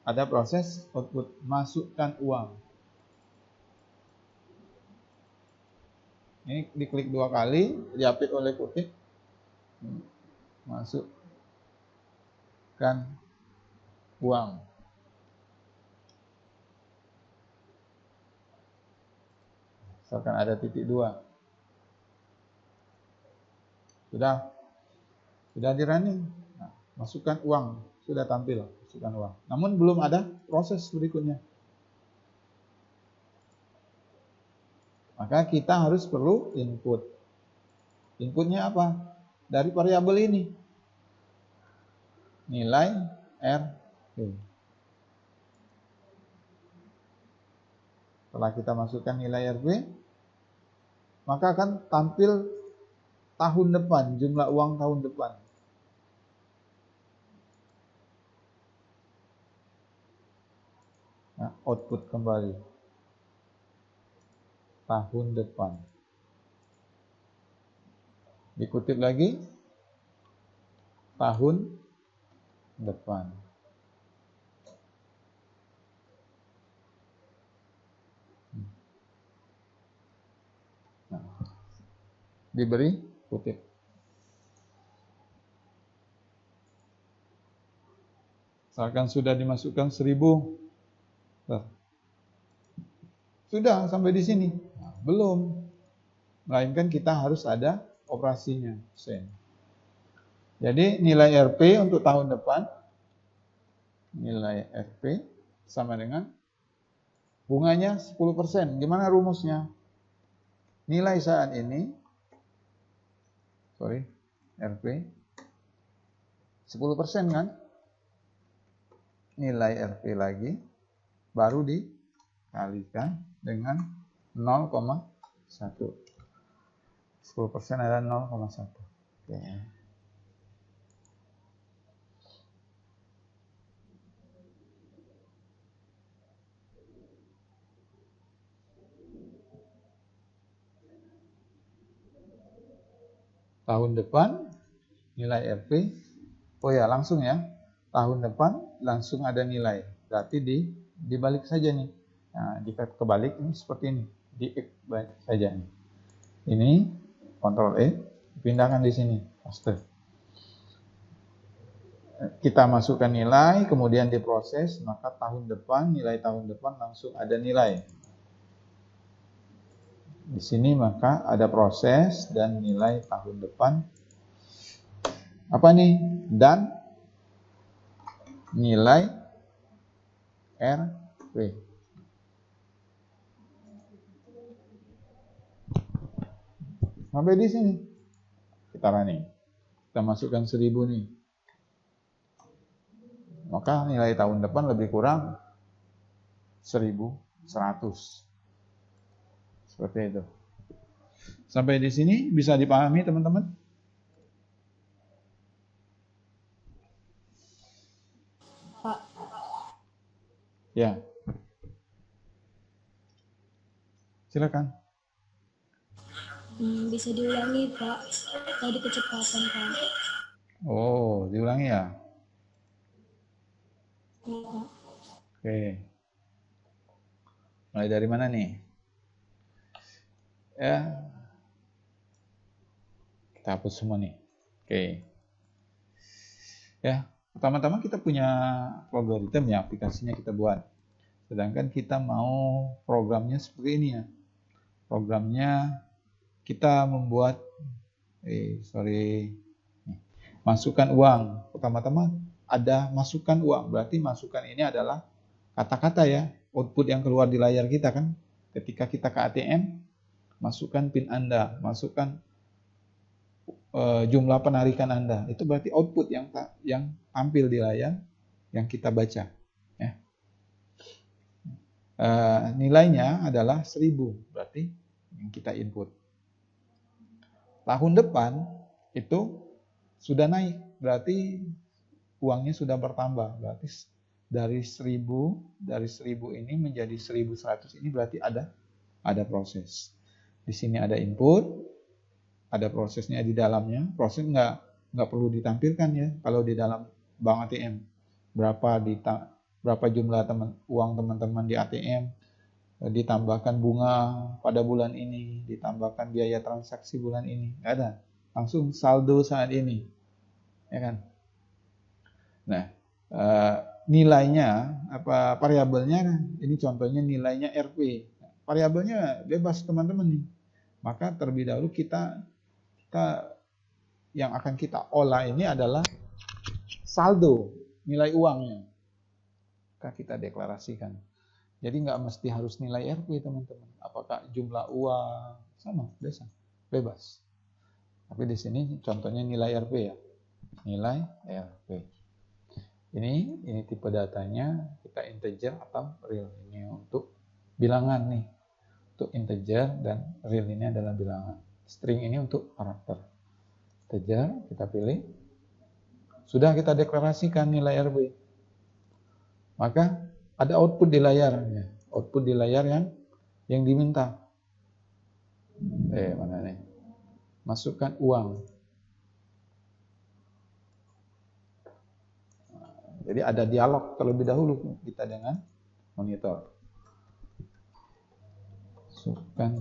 ada proses output, masukkan uang. Ini diklik 2 kali, diapit oleh kutip. Masukkan uang. Misalkan ada titik 2. Sudah di running. Nah, masukkan uang, sudah tampil, masukkan uang. Namun belum ada proses berikutnya. Maka kita harus perlu input. Inputnya apa? Dari variabel ini. Nilai RP. Setelah kita masukkan nilai RP, maka akan tampil tahun depan, jumlah uang tahun depan. Nah, output kembali. Tahun depan. Dikutip lagi. Tahun depan. Nah, diberi kutip. Misalkan sudah dimasukkan 1000. Sudah sampai di sini. Nah, belum. Melainkan kita harus ada operasinya. Jadi nilai RP untuk tahun depan, nilai RP sama dengan bunganya 10%. Gimana rumusnya? Nilai saat ini, RP 10% kan? Nilai RP lagi, baru dikalikan dengan 0,1. 10% adalah 0,1. Oke. Tahun depan nilai RP, oh ya langsung ya, tahun depan langsung ada nilai. Berarti dibalik saja nih. Nah, jika kebalik ini seperti ini, dibalik saja nih. Ini Ctrl E, pindahkan di sini, paste. Kita masukkan nilai, kemudian diproses, maka tahun depan, nilai tahun depan langsung ada nilai. Di sini maka ada proses dan nilai tahun depan. Apa nih? Dan nilai RP. Sampai di sini. Kita running. Kita masukkan 1000 nih. Maka nilai tahun depan lebih kurang 1100. Seperti itu. Sampai di sini bisa dipahami teman-teman? Pak. Ya. Silakan. Bisa diulangi, Pak. Tadi kecepatan, Pak. Oh, diulangi ya? Ya, Pak. Oke. Mulai dari mana nih? Ya. Kita hapus semua nih. Oke. Ya, pertama-tama kita punya logaritma ya, aplikasinya kita buat. Sedangkan kita mau programnya seperti ini ya. Programnya kita membuat masukkan uang. Pertama-tama ada masukkan uang. Berarti masukkan ini adalah kata-kata ya, output yang keluar di layar kita kan. Ketika kita ke ATM, masukkan PIN Anda, masukkan jumlah penarikan Anda. Itu berarti output yang tampil di layar yang kita baca. Ya. Nilainya adalah 1000, berarti yang kita input. Tahun depan itu sudah naik, berarti uangnya sudah bertambah. Berarti dari 1000 ini menjadi 1100 ini berarti ada proses. Di sini ada input, ada prosesnya di dalamnya. Proses nggak perlu ditampilkan ya. Kalau di dalam bank ATM berapa jumlah uang teman-teman di ATM, ditambahkan bunga pada bulan ini, ditambahkan biaya transaksi bulan ini, nggak ada. Langsung saldo saat ini, ya kan? Nah, nilainya variabelnya ini contohnya nilainya RP. Variabelnya bebas teman-teman nih. Maka terlebih dahulu kita yang akan kita olah ini adalah saldo, nilai uangnya. Maka kita deklarasikan. Jadi nggak mesti harus nilai RP teman-teman. Apakah jumlah uang sama, bebas. Tapi di sini contohnya nilai RP ya, nilai RP. Ini tipe datanya kita integer atau real. Ini untuk bilangan nih, untuk integer, dan real ini adalah bilangan. String ini untuk karakter. Integer kita pilih. Sudah kita deklarasikan nilai RP. Maka ada output di layar, output di layar yang diminta. Mana nih? Masukkan uang. Jadi ada dialog terlebih dahulu kita dengan monitor. Masukkan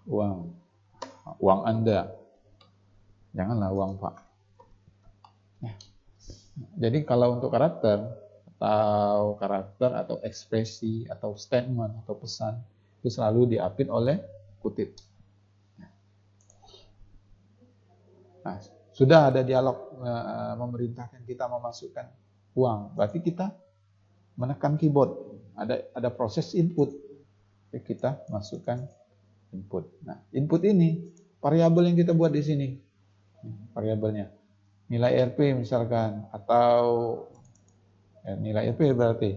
uang Anda. Janganlah uang Pak. Ya. Jadi kalau untuk karakter atau ekspresi atau statement atau pesan itu selalu diapit oleh kutip. Nah, sudah ada dialog memerintahkan kita memasukkan uang, berarti kita menekan keyboard, ada proses input, jadi kita masukkan input. Nah, input ini variabel yang kita buat di sini, variabelnya nilai RP misalkan, atau nilai RP berarti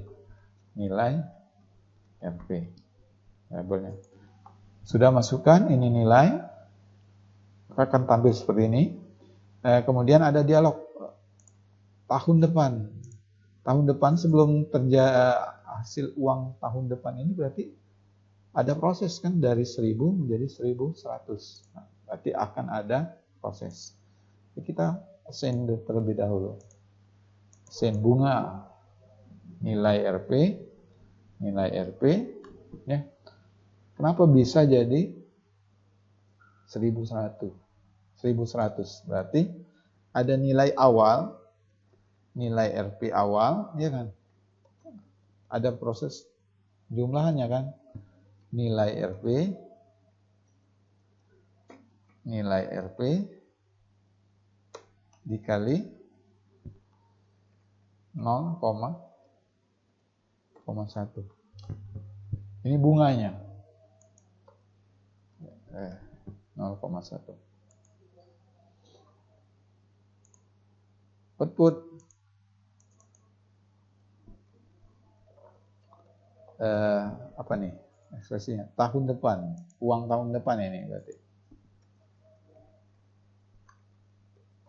nilai RP variabelnya. Sudah masukkan ini nilai, maka akan tampil seperti ini. Kemudian ada dialog tahun depan sebelum hasil uang tahun depan ini berarti ada proses kan dari 1000 menjadi 1100. Nah, Berarti akan ada proses. Jadi kita assign terlebih dahulu. Assign bunga nilai RP ya. Kenapa bisa jadi 1100? 1100 berarti ada nilai awal, nilai RP awal, ya kan? Ada proses jumlahannya kan? Nilai RP dikali 0,1. Ini bunganya. 0,1. Output apa nih ekspresinya? Tahun depan, uang tahun depan ini berarti.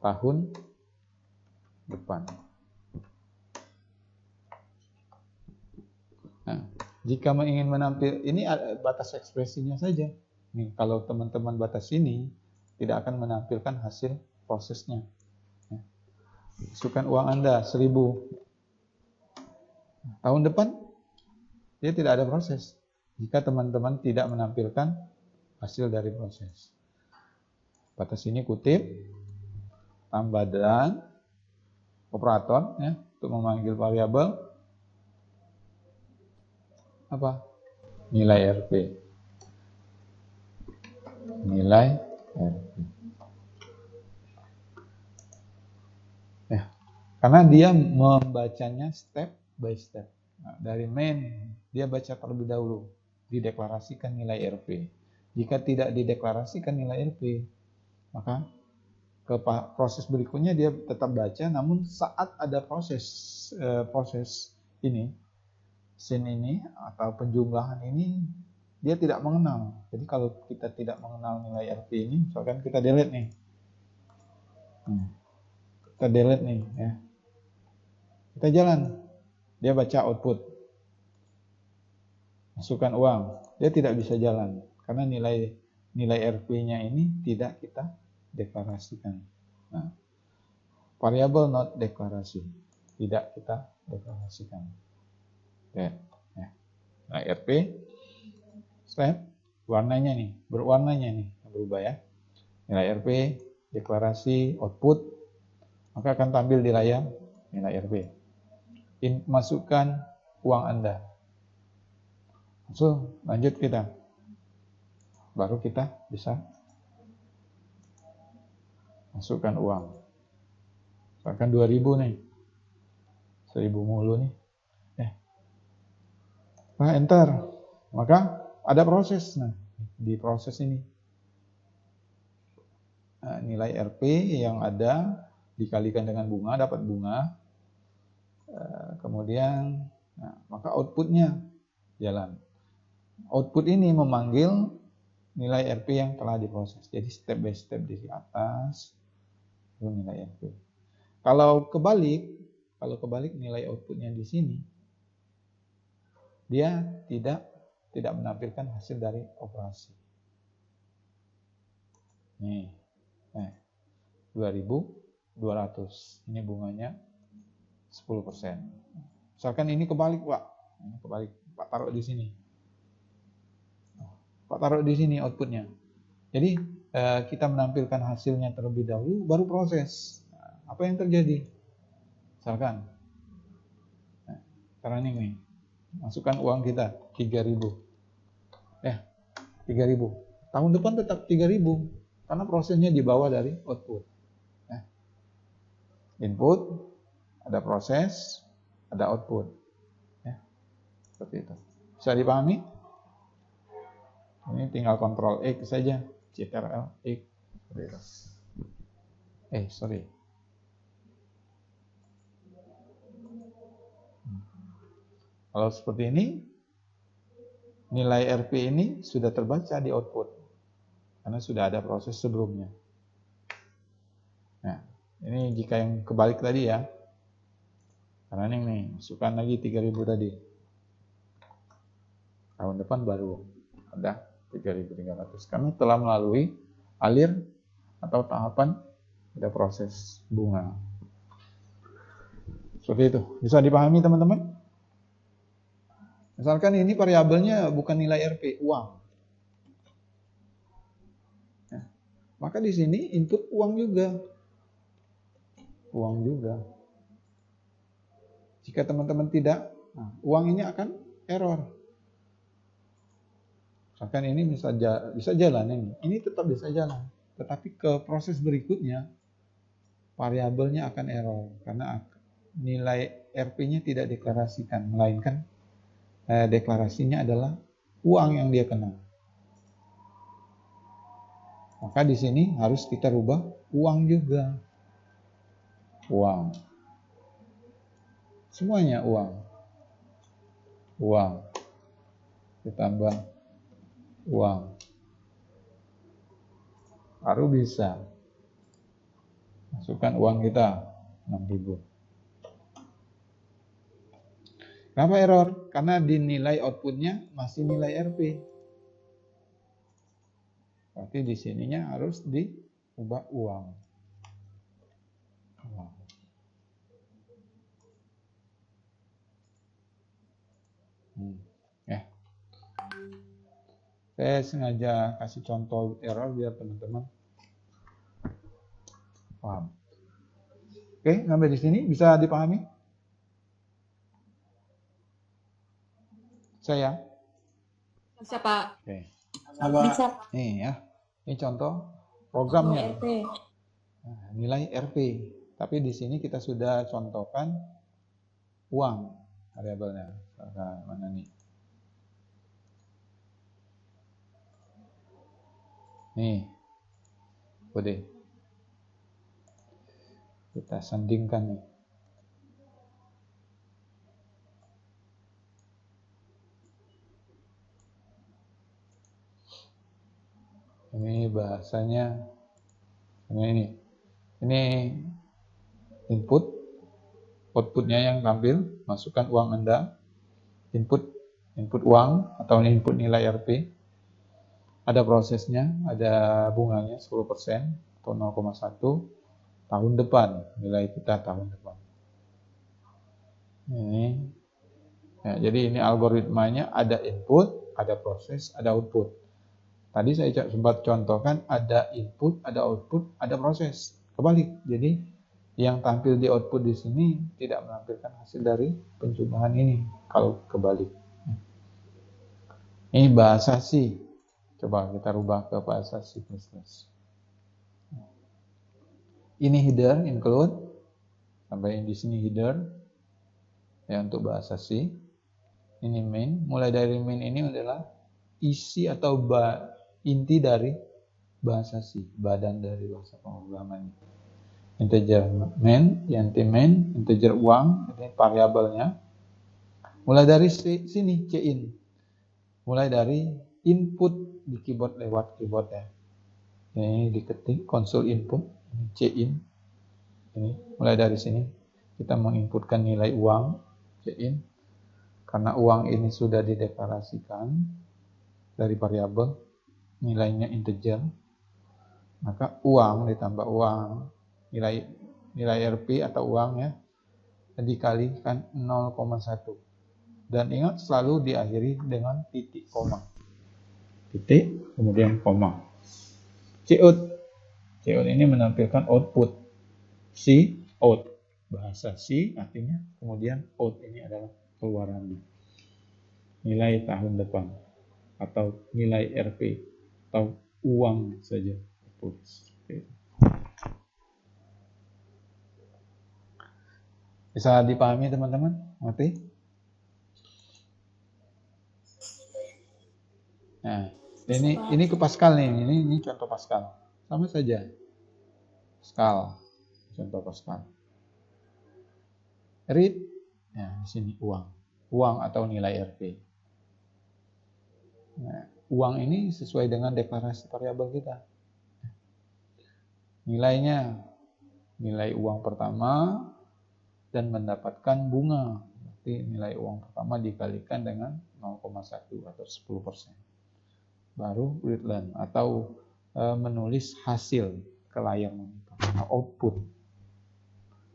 Tahun depan. Nah, jika ingin menampil, ini batas ekspresinya saja. Nih, kalau teman-teman batas ini tidak akan menampilkan hasil prosesnya. Masukkan uang Anda 1000. Tahun depan dia tidak ada proses. Jika teman-teman tidak menampilkan hasil dari proses. Batas ini kutip, tambah dan operator ya, untuk memanggil variabel apa? Nilai RP. Nilai RP. Ya, karena dia membacanya step by step. Nah, dari main dia baca terlebih dahulu, dideklarasikan nilai RP. Jika tidak dideklarasikan nilai RP, maka ke proses berikutnya dia tetap baca, namun saat ada proses ini, scene ini atau penjumlahan ini, dia tidak mengenal. Jadi kalau kita tidak mengenal nilai RP ini, misalkan kita delete nih, ya, kita jalan, dia baca output, masukkan uang, dia tidak bisa jalan karena nilai RP-nya ini tidak kita deklarasikan. Nah, variabel not deklarasi, tidak kita deklarasikan. Ya. Nah, RP step warnanya nih, berwarnanya nih berubah ya. Nilai RP, deklarasi, output, maka akan tampil di layar nilai RP. Masukkan uang Anda. So, lanjut kita. Baru kita bisa masukkan uang. Misalkan 2000 nih. 1000 mulu nih. Nah, enter. Maka ada proses. Nah, di proses ini. Nah, nilai RP yang ada dikalikan dengan bunga, dapat bunga. Kemudian, nah, maka outputnya jalan. Output ini memanggil nilai RP yang telah diproses. Jadi step by step di atas itu nilai RP. Kalau kebalik nilai outputnya di sini, dia tidak menampilkan hasil dari operasi. Nih, 2.200. Ini bunganya 10%. Misalkan ini kebalik, Pak. Ini kebalik, Pak taruh di sini. Pak taruh di sini outputnya. Jadi kita menampilkan hasilnya terlebih dahulu, baru proses. Nah, apa yang terjadi? Misalkan, running nih, masukkan uang kita 3.000. 3.000. Tahun depan tetap 3.000 karena prosesnya di bawah dari output. Input, ada proses, ada output. Seperti itu. Bisa dipahami? Ini tinggal kontrol X saja, Ctrl X. Sorry. Kalau seperti ini, nilai RP ini sudah terbaca di output karena sudah ada proses sebelumnya. Nah, ini jika yang kebalik tadi ya, karena ini masukkan lagi 3.000 tadi. Tahun depan baru ada 3.300 karena telah melalui alir atau tahapan pada proses bunga. Seperti itu. Bisa dipahami teman-teman? Misalkan ini variabelnya bukan nilai RP, uang. Ya. Maka di sini input uang juga. Uang juga. Jika teman-teman tidak, uang ini akan error. Misalkan ini bisa jalan ini. Ini tetap bisa jalan. Tetapi ke proses berikutnya, variabelnya akan error. Karena nilai RP-nya tidak deklarasikan. Melainkan deklarasinya adalah uang yang dia kenal. Maka di sini harus kita rubah uang juga. Uang. Semuanya uang. Uang. Ditambah uang. Baru bisa. Masukkan uang kita 6.000. Kenapa error? Karena dinilai outputnya masih nilai RP. Berarti di sininya harus diubah uang. Ya. Saya sengaja kasih contoh error biar teman-teman paham. Oke, sampai di sini bisa dipahami? Saya? Bisa, Pak. Oke. Bisa. Nih ya. Ini contoh programnya. RP. Nah, nilai RP. Tapi di sini kita sudah contohkan uang variabelnya. Mana nih? Nih. Udah. Kita sandingkan nih. Ini bahasanya ini input, outputnya yang tampil, masukkan uang Anda, input uang atau input nilai RP, ada prosesnya, ada bunganya 10% atau 0,1 tahun depan, nilai kita tahun depan. Ini, ya, jadi ini algoritmanya ada input, ada proses, ada output. Tadi saya sempat contohkan ada input, ada output, ada proses. Kebalik. Jadi yang tampil di output di sini tidak menampilkan hasil dari pencobaan ini. Kalau kebalik. Ini bahasa C. Coba kita rubah ke bahasa C++. Ini header, include. Sampai di sini header. Ya, untuk bahasa C. Ini main. Mulai dari main ini adalah isi atau inti dari bahasa C, badan dari bahasa pemrograman. Integer main, main, integer uang, ini variabelnya. Mulai dari sini, cin. Mulai dari input di keyboard lewat keyboard ya. Ini diketik konsol input, ini cin. Ini mulai dari sini kita menginputkan nilai uang, cin. Karena uang ini sudah dideklarasikan dari variabel, nilainya integer, maka uang ditambah uang, nilai RP atau uang ya, dikalikan 0,1. Dan ingat selalu diakhiri dengan titik koma. Titik, kemudian koma. Cout ini menampilkan output. C, out. Bahasa C artinya, kemudian out ini adalah keluarannya. Nilai tahun depan atau nilai RP atau uang saja. Bisa dipahami teman-teman? Ngerti? Nah, ini ke Pascal nih. Ini contoh Pascal. Sama saja. Pascal. Contoh Pascal. Read. Nah, di sini uang. Uang atau nilai RP. Nah, uang ini sesuai dengan deklarasi variabel kita. Nilainya nilai uang pertama dan mendapatkan bunga. Berarti nilai uang pertama dikalikan dengan 0,1 atau 10%. Baru readline atau menulis hasil ke layar monitor, output.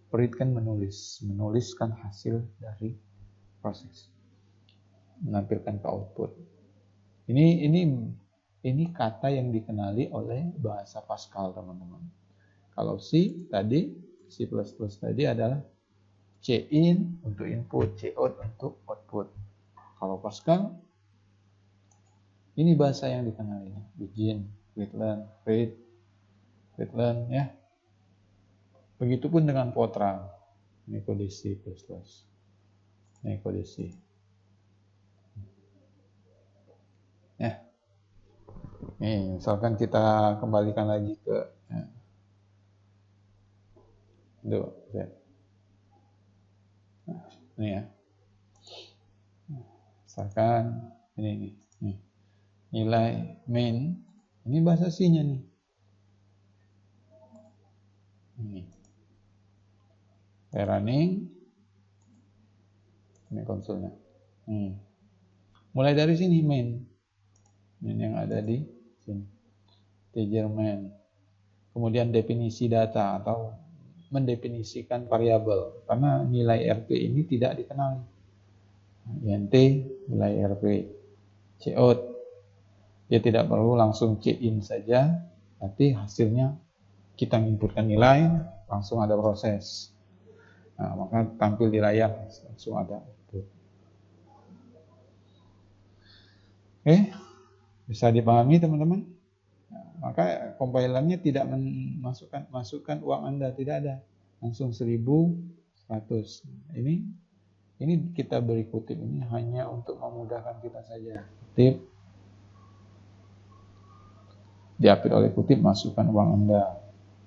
Read kan menuliskan hasil dari proses, menampilkan ke output. Ini kata yang dikenali oleh bahasa Pascal, teman-teman. Kalau C tadi adalah C-in untuk input, C-out untuk output. Kalau Pascal, ini bahasa yang dikenali. Begin, readline, readline, ya. Begitupun dengan Fortran. Ini kode C++. Ini kode C. Ya. Nih, misalkan kita kembalikan lagi ke ini ya. Misalkan ini nih. Nilai main, ini bahasa C-nya nih. Ini. Running, ini konsolnya. Mulai dari sini main yang ada di sini, integer main. Kemudian definisi data atau mendefinisikan variabel, karena nilai RP ini tidak dikenal. INT nilai RP, cout, dia tidak perlu langsung C-in saja, nanti hasilnya kita inputkan nilai, langsung ada proses. Nah, maka tampil di layar langsung ada output. Oke, bisa dipahami teman-teman? Nah, maka compilernya tidak masukkan uang Anda, tidak ada. Langsung 1.100. Ini kita beri kutip ini hanya untuk memudahkan kita saja. Kutip diapit oleh kutip, masukkan uang Anda.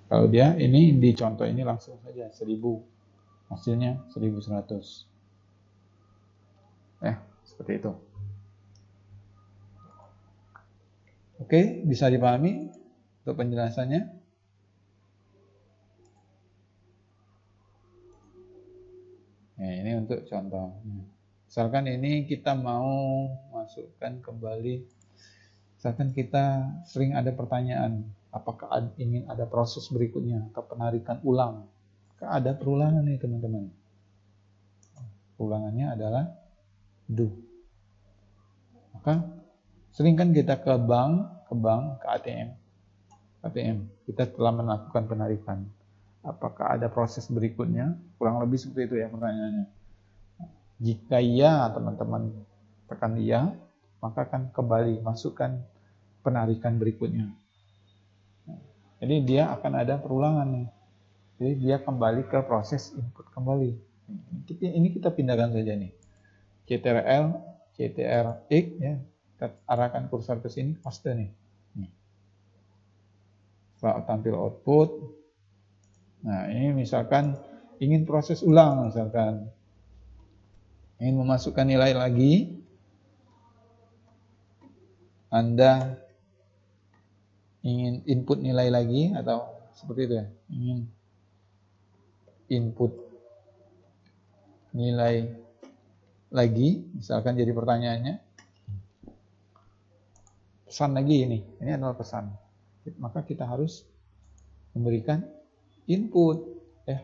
Kalau dia ini di contoh ini langsung saja 1.000. Hasilnya 1.100. Seperti itu. Oke, bisa dipahami untuk penjelasannya? Nah, ini untuk contoh. Misalkan ini kita mau masukkan kembali, misalkan kita sering ada pertanyaan, apakah ingin ada proses berikutnya atau penarikan ulang? Ada perulangan nih teman-teman. Ulangannya adalah do. Maka sering kan kita ke bank, ke ATM. Kita telah melakukan penarikan. Apakah ada proses berikutnya? Kurang lebih seperti itu ya pertanyaannya. Jika iya, teman-teman tekan iya, maka akan kembali masukkan penarikan berikutnya. Jadi dia akan ada perulangan nih. Jadi dia kembali ke proses input kembali. Ini kita pindahkan saja nih. CTRL-X ya. Kita arahkan kursor ke sini, paste nih. Setelah tampil output. Nah, ini misalkan ingin proses ulang, misalkan ingin memasukkan nilai lagi, Anda ingin input nilai lagi atau seperti itu ya, ingin input nilai lagi, misalkan jadi pertanyaannya, pesan lagi ini adalah pesan, maka kita harus memberikan input ya,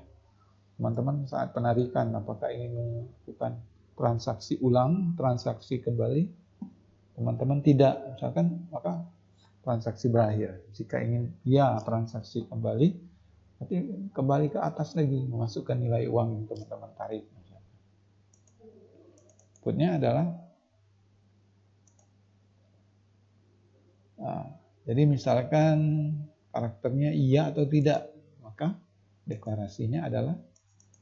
teman-teman saat penarikan, apakah ingin melakukan transaksi ulang, transaksi kembali, teman-teman tidak, misalkan maka transaksi berakhir. Jika ingin ya transaksi kembali, nanti kembali ke atas lagi, memasukkan nilai uang yang teman-teman tarik. Inputnya adalah jadi misalkan karakternya iya atau tidak, maka deklarasinya adalah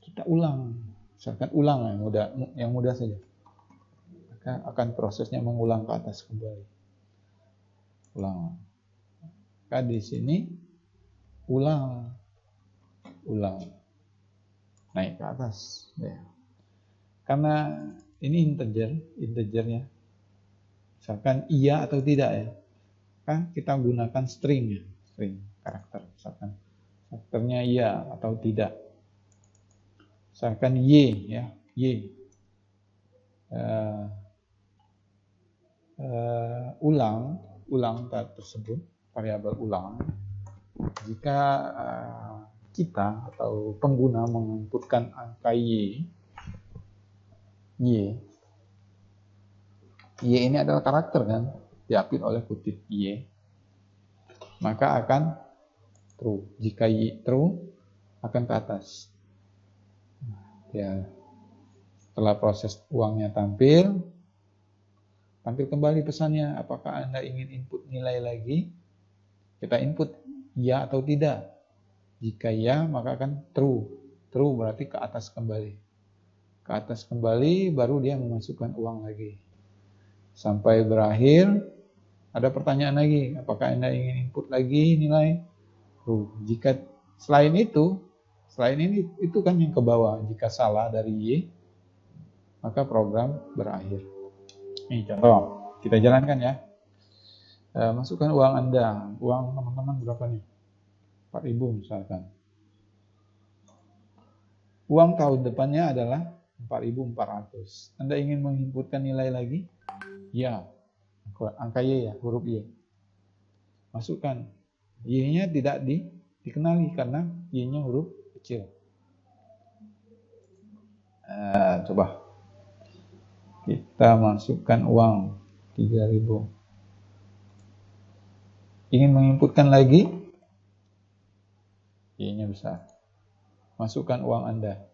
kita ulang. Misalkan ulang yang mudah saja, maka akan prosesnya mengulang ke atas kembali. Ulang. Maka di sini ulang naik ke atas ya. Karena ini integernya misalkan iya atau tidak ya, kan kita gunakan string karakter, misalkan karakternya iya atau tidak, misalkan y ya, ulang tersebut variabel ulang, jika kita atau pengguna menginputkan angka y ini adalah karakter kan, diapit oleh kutip y, maka akan true. Jika y true, akan ke atas. Ya, setelah proses uangnya tampil kembali pesannya, apakah Anda ingin input nilai lagi? Kita input ya atau tidak. Jika ya, maka akan true. True berarti ke atas kembali. Ke atas kembali, baru dia memasukkan uang lagi. Sampai berakhir, ada pertanyaan lagi, apakah Anda ingin input lagi nilai? True. Jika selain ini, itu kan yang ke bawah. Jika salah dari y, maka program berakhir. Ini contoh, kita jalankan ya. Masukkan uang Anda, uang teman-teman berapa nih? 4.000 misalkan. Uang tahun depannya adalah 4.400. Anda ingin menginputkan nilai lagi? Ya, angka Y ya, huruf Y. Masukkan. Y-nya tidak dikenali karena Y-nya huruf kecil. Coba. Kita masukkan uang 3.000. Ingin menginputkan lagi? Y-nya besar. Masukkan uang Anda.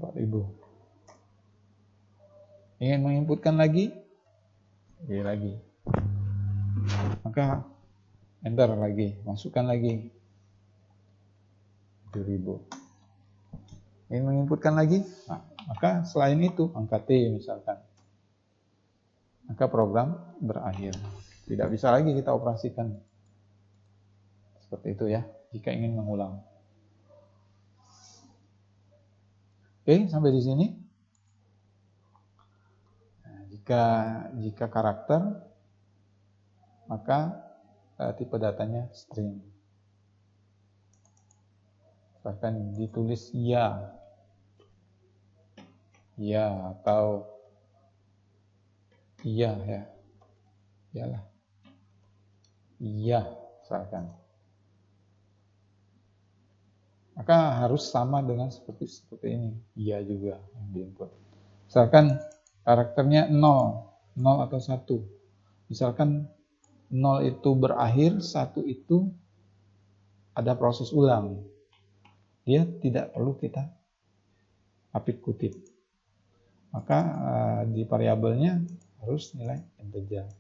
4.000. Ingin menginputkan lagi? Y lagi. Maka enter lagi. Masukkan lagi. 7.000. Ingin menginputkan lagi? Nah, maka selain itu, angka T misalkan. Maka program berakhir. Tidak bisa lagi kita operasikan. Seperti itu ya, jika ingin mengulang. Oke, sampai di sini. Nah, jika karakter, maka tipe datanya string. Bahkan ditulis ya atau iya ya, iyalah, iya misalkan. Maka harus sama dengan seperti ini, iya juga yang diinput. Misalkan karakternya 0 atau 1. Misalkan 0 itu berakhir, 1 itu ada proses ulang. Dia tidak perlu kita apit kutip. Maka di variabelnya harus nilai integer.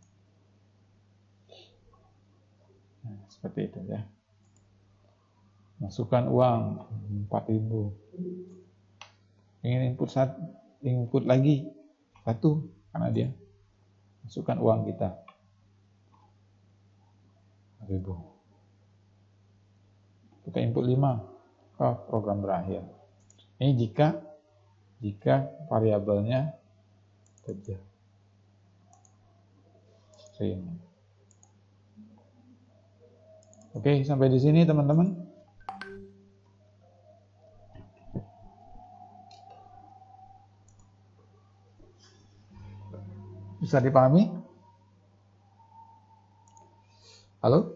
Nah, seperti itu ya. Masukkan uang 4.000. Ingin input lagi 1 karena dia masukkan uang kita 4.000. Kita input 5, program berakhir. Ini jika variabelnya integer. String. Oke, sampai di sini teman-teman. Bisa dipahami? Halo?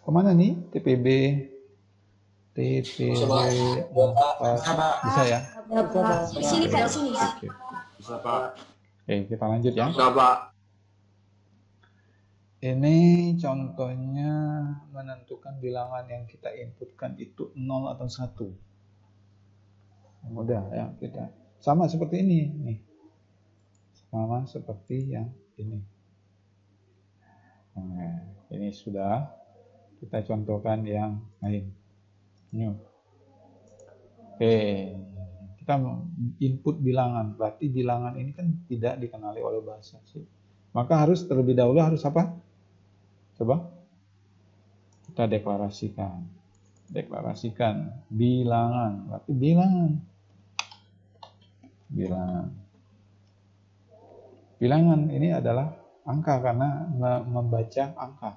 Kemana nih? TPB 4 bisa ya? Di sini Pak, di sini. Bisa Pak. Oke, kita lanjut ya. Bisa Pak. Ini contohnya menentukan bilangan yang kita inputkan itu 0 atau 1. Mudah ya kita. Sama seperti ini nih. Sama seperti yang ini. Nah, ini sudah kita contohkan yang lain. New. Oke, kita input bilangan. Berarti bilangan ini kan tidak dikenali oleh bahasa C. Maka harus terlebih dahulu harus apa? Coba kita deklarasikan. Deklarasikan bilangan. Berarti bilangan ini adalah angka karena membaca angka.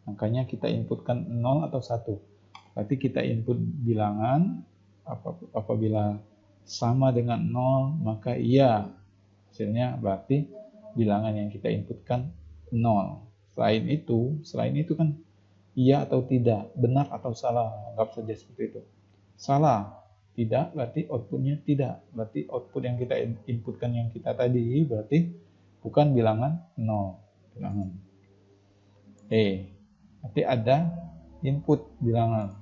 Angkanya kita inputkan 0 atau 1. Berarti kita input bilangan apabila sama dengan 0 maka iya. Hasilnya berarti bilangan yang kita inputkan 0. Selain itu kan iya atau tidak, benar atau salah, anggap saja seperti itu. Salah, tidak berarti outputnya tidak, berarti output yang kita inputkan yang kita tadi berarti bukan bilangan 0, bilangan berarti ada input bilangan,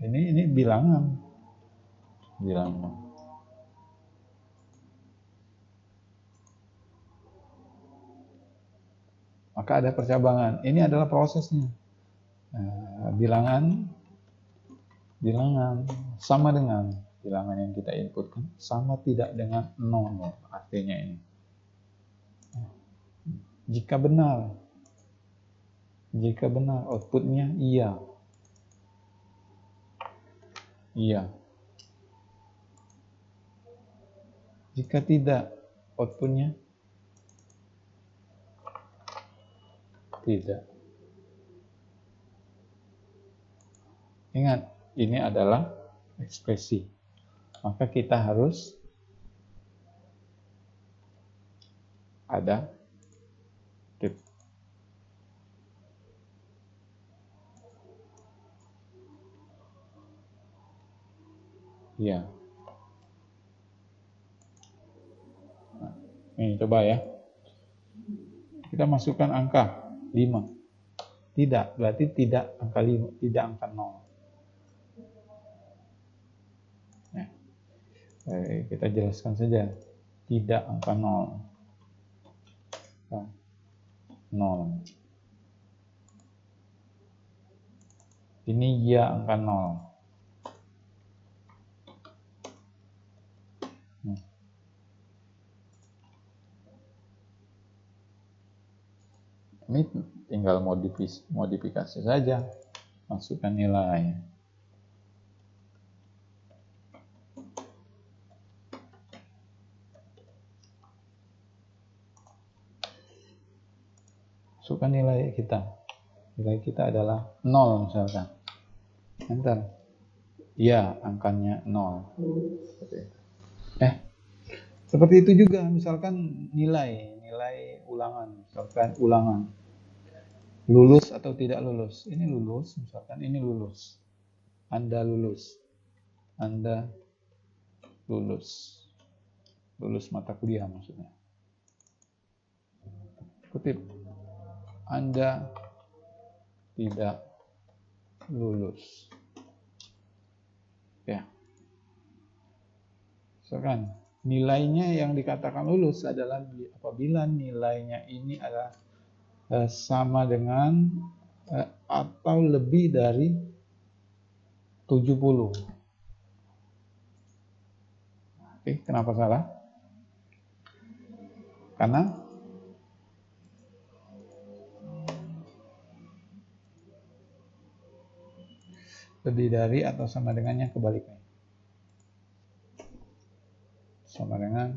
ini bilangan. Maka ada percabangan. Ini adalah prosesnya. Bilangan sama dengan bilangan yang kita inputkan, sama tidak dengan 0, artinya ini. Jika benar outputnya iya. Jika tidak, outputnya tidak. Ingat, ini adalah ekspresi. Maka kita harus ada tip. Iya. Nah, ini coba ya. Kita masukkan angka 5. Tidak, berarti tidak angka 5, tidak angka 0. Ya. Kita jelaskan saja. Tidak angka 0. 0. Ini ya angka 0. Ini tinggal modifikasi saja, masukkan nilai. Masukkan nilai kita. Nilai kita adalah 0 misalkan. Enter. Ya, angkanya 0. Seperti itu juga, misalkan nilai ulangan, misalkan ulangan. Lulus atau tidak lulus. Ini lulus, misalkan ini lulus. Anda lulus. Lulus mata kuliah maksudnya. Kutip. Anda tidak lulus. Ya. Misalkan nilainya yang dikatakan lulus adalah apabila nilainya ini adalah sama dengan atau lebih dari 70. Oke, kenapa salah? Karena lebih dari atau sama dengannya kebaliknya. Sama dengan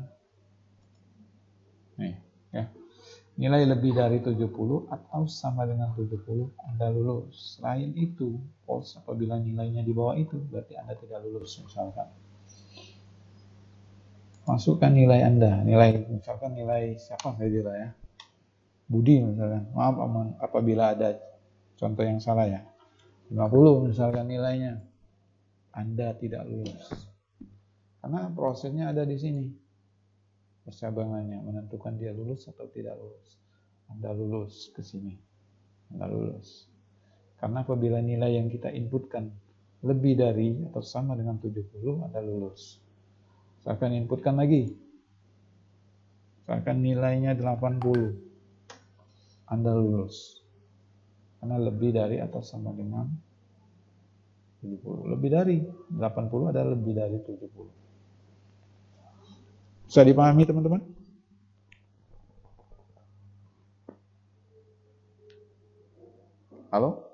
nih ya. Nilai lebih dari 70 atau sama dengan 70, Anda lulus. Selain itu, false apabila nilainya di bawah itu, berarti Anda tidak lulus misalkan. Masukkan nilai Anda, misalkan nilai siapa saja ya. Budi misalkan. Maaf apabila ada contoh yang salah ya. 50 misalkan nilainya. Anda tidak lulus. Karena prosesnya ada di sini. Percabangannya menentukan dia lulus atau tidak lulus. Anda lulus ke sini. Anda lulus. Karena apabila nilai yang kita inputkan lebih dari atau sama dengan 70, Anda lulus. Misalkan inputkan lagi. Misalkan nilainya 80. Anda lulus. Karena lebih dari atau sama dengan 70. Lebih dari 80 adalah lebih dari 70. Bisa dipahami teman-teman? Halo?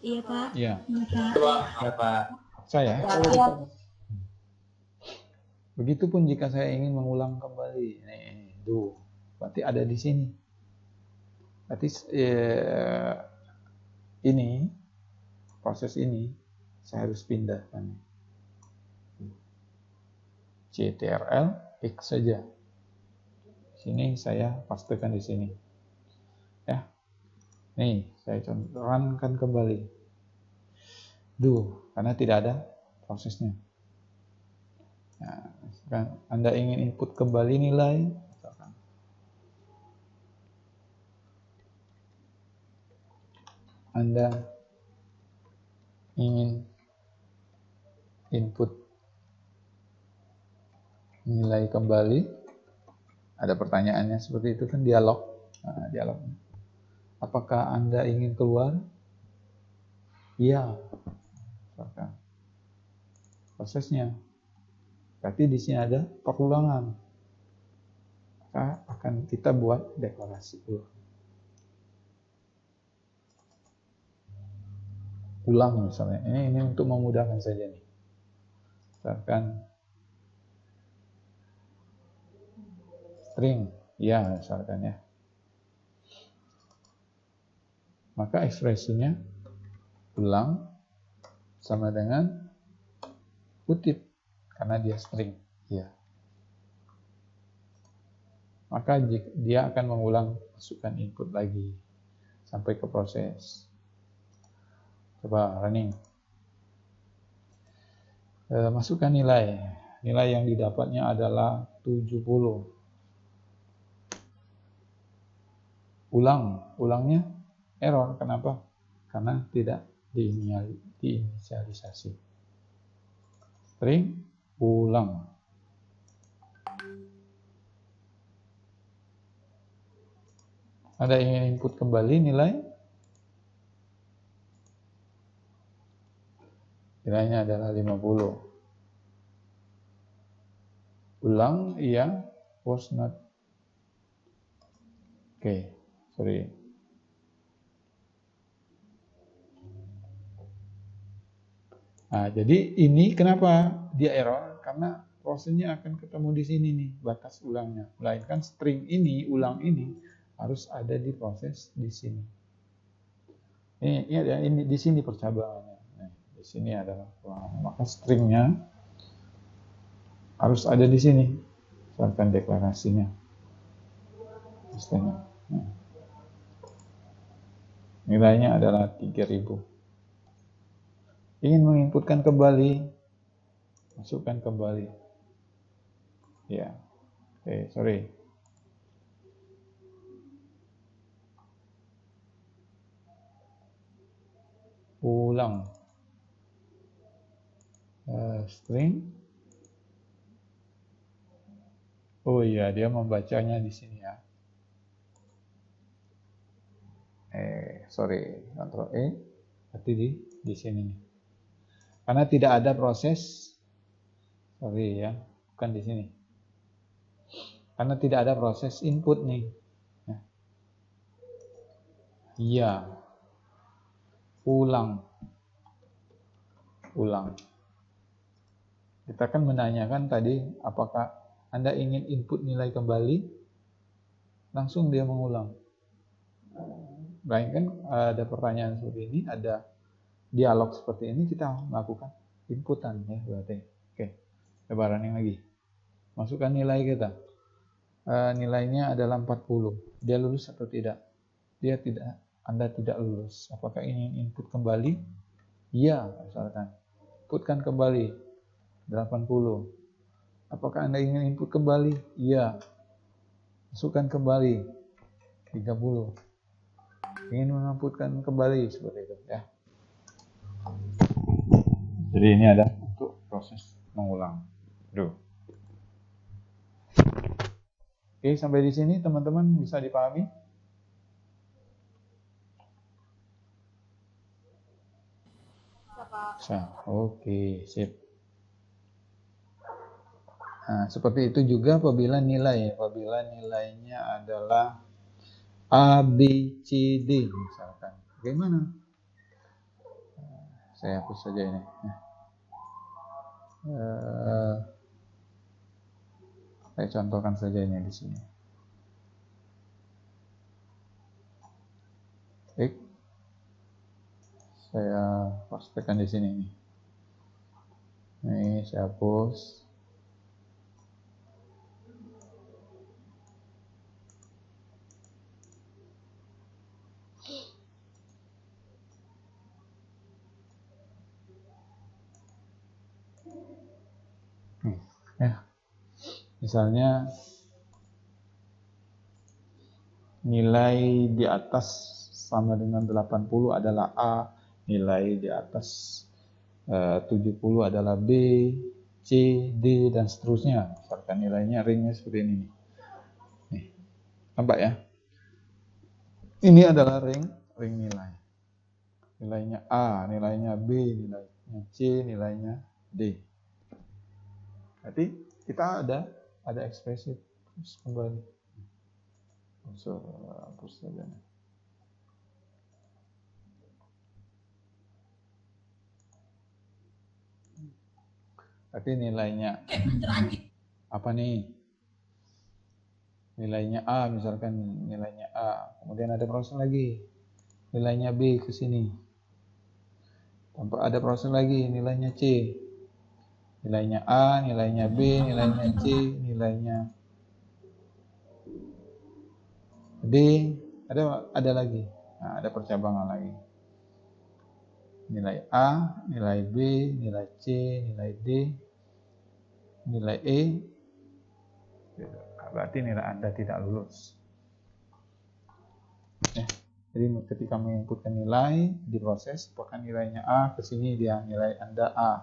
Iya, Pak. Iya. Ya, Pak. Saya? Ya. Begitupun jika saya ingin mengulang kembali. Tuh, berarti ada di sini. Berarti ini, proses ini, saya harus pindahkan. CTRL X saja. Sini saya pastekan di sini. Ya. Nih, saya runkan kembali. Karena tidak ada prosesnya. Nah, Anda ingin input kembali nilai, misalkan. Anda ingin input nilai kembali, ada pertanyaannya seperti itu kan, dialog. Nah, dialog. Apakah Anda ingin keluar? Iya. Misalkan. Prosesnya. Berarti di sini ada pengulangan. Maka akan kita buat deklarasi ulang misalnya. Ini untuk memudahkan saja nih. Misalkan string, ya misalkan ya. Maka ekspresinya ulang sama dengan kutip karena dia string, ya. Maka dia akan mengulang masukkan input lagi sampai ke proses. Coba running. Masukkan nilai. Nilai yang didapatnya adalah 70. Ulangnya error. Kenapa? Karena tidak diinisialisasi. String ulang. Anda ingin input kembali nilainya adalah 50. Ulang, iya, was not. Oke, sorry. Nah, jadi ini kenapa dia error? Karena prosesnya akan ketemu di sini nih, batas ulangnya. Melainkan string ini, ulang ini harus ada di proses di sini. Ini di sini percabangannya. Nah, di sini adalah maka stringnya harus ada di sini. Misalkan deklarasinya. Nah, nilainya adalah 3000. Ingin menginputkan kembali, masukkan kembali. Ya, sorry. Ulang. String. Oh iya, dia membacanya di sini ya. Sorry, Ctrl E. Berarti di sini nih. Karena tidak ada proses. Sorry ya, bukan di sini. Karena tidak ada proses input nih. Iya. Ulang. Kita kan menanyakan tadi apakah Anda ingin input nilai kembali, langsung dia mengulang. Baik kan ada pertanyaan seperti ini, ada dialog seperti ini, kita melakukan inputan ya berarti. Oke, coba running lagi. Masukkan nilai kita. Nilainya adalah 40. Dia lulus atau tidak? Dia tidak. Anda tidak lulus. Apakah ingin input kembali? Iya, misalkan. Inputkan kembali 80. Apakah Anda ingin input kembali? Iya. Masukkan kembali 30. Ingin menginputkan kembali seperti itu ya. Jadi ini ada untuk proses mengulang. Oke, sampai di sini teman-teman bisa dipahami? Oke, sip. Nah, seperti itu juga apabila nilainya adalah A, B, C, D misalkan. Bagaimana? Saya hapus saja ini. Saya contohkan saja ini di sini. Baik. Saya pastikan di sini nih. Ini saya hapus. Ya, misalnya nilai di atas sama dengan 80 adalah A, nilai di atas 70 adalah B, C, D, dan seterusnya. Misalkan nilainya ringnya seperti ini. Nih, nampak ya? Ini adalah ring nilai. Nilainya A, nilainya B, nilainya C, nilainya D. Berarti kita ada ekspresi terus kembali. Hapus saja. Tapi nilainya apa nih? Nilainya A, misalkan nilainya A. Kemudian ada proses lagi. Nilainya B ke sini. Tanpa ada proses lagi, nilainya C. Nilainya A, nilainya B, nilainya C, nilainya D, ada lagi. Nah, ada percabangan lagi. Nilai A, nilai B, nilai C, nilai D, nilai E. Berarti nilai Anda tidak lulus. Jadi ketika menginputkan nilai, diproses, apakah nilainya A, ke sini dia nilai Anda A.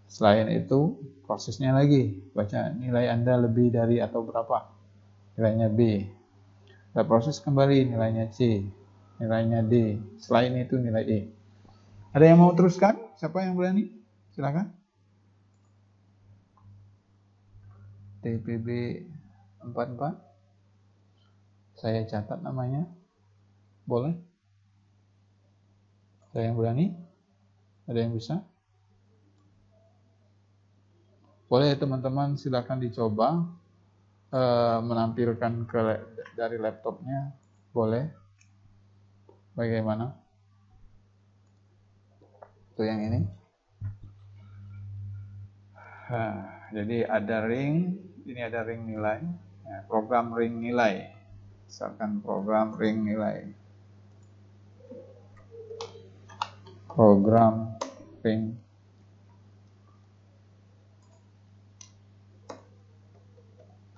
Selain itu, prosesnya lagi. Baca nilai Anda lebih dari atau berapa. Nilainya B. Kita proses kembali nilainya C, nilainya D. Selain itu nilai E. Ada yang mau teruskan? Siapa yang berani? Silakan. TPB 44. Saya catat namanya. Boleh? Ada yang berani? Ada yang bisa? Boleh teman-teman, silakan dicoba menampilkan dari laptopnya. Boleh? Bagaimana? Itu yang ini. Jadi ada ring, ini ada ring nilai. Program ring nilai. Misalkan program ring nilai. Program ring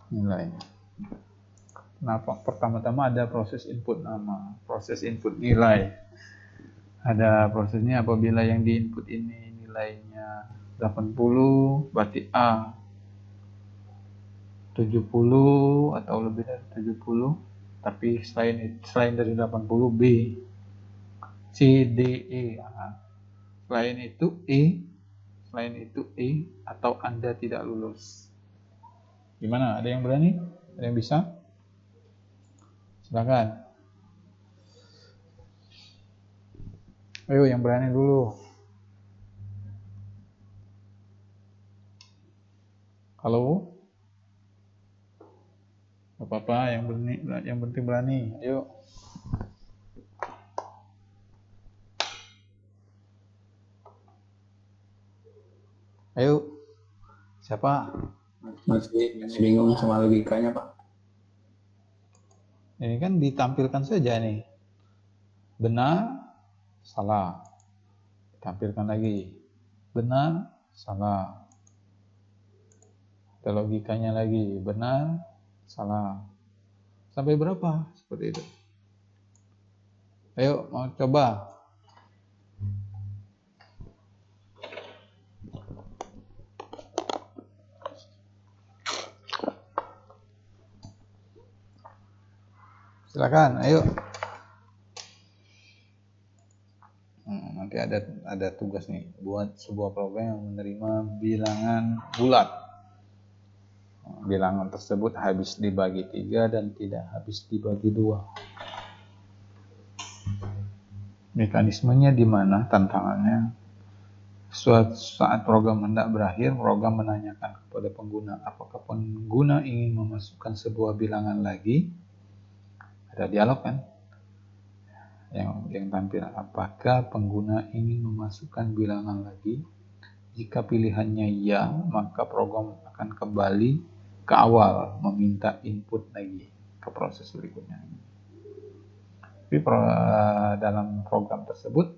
nilai. Nah, pertama-tama ada proses input nama, proses input nilai. Ada prosesnya apabila yang diinput ini nilainya 80, berarti A 70 atau lebih dari 70, tapi selain dari 80 B, C, D, E. Selain itu E atau Anda tidak lulus. Gimana? Ada yang berani? Ada yang bisa? Silakan. Ayo yang berani dulu. Halo? Apa-apa yang penting berani. Ayo. Ayo. Siapa? Masih bingung sama logikanya, Pak. Ini kan ditampilkan saja nih. Benar, salah. Tampilkan lagi. Benar, salah. Ada logikanya lagi. Benar, salah. Sampai berapa? Seperti itu. Ayo, mau coba. Silakan, ayo. Nanti ada tugas nih, buat sebuah program yang menerima bilangan bulat. Bilangan tersebut habis dibagi 3 dan tidak habis dibagi 2. Mekanismenya di mana? Tantangannya, suatu saat program hendak berakhir, program menanyakan kepada pengguna apakah pengguna ingin memasukkan sebuah bilangan lagi. Ada dialog kan? Yang tampil, apakah pengguna ingin memasukkan bilangan lagi? Jika pilihannya ya, maka program akan kembali ke awal meminta input lagi ke proses berikutnya. Tapi dalam program tersebut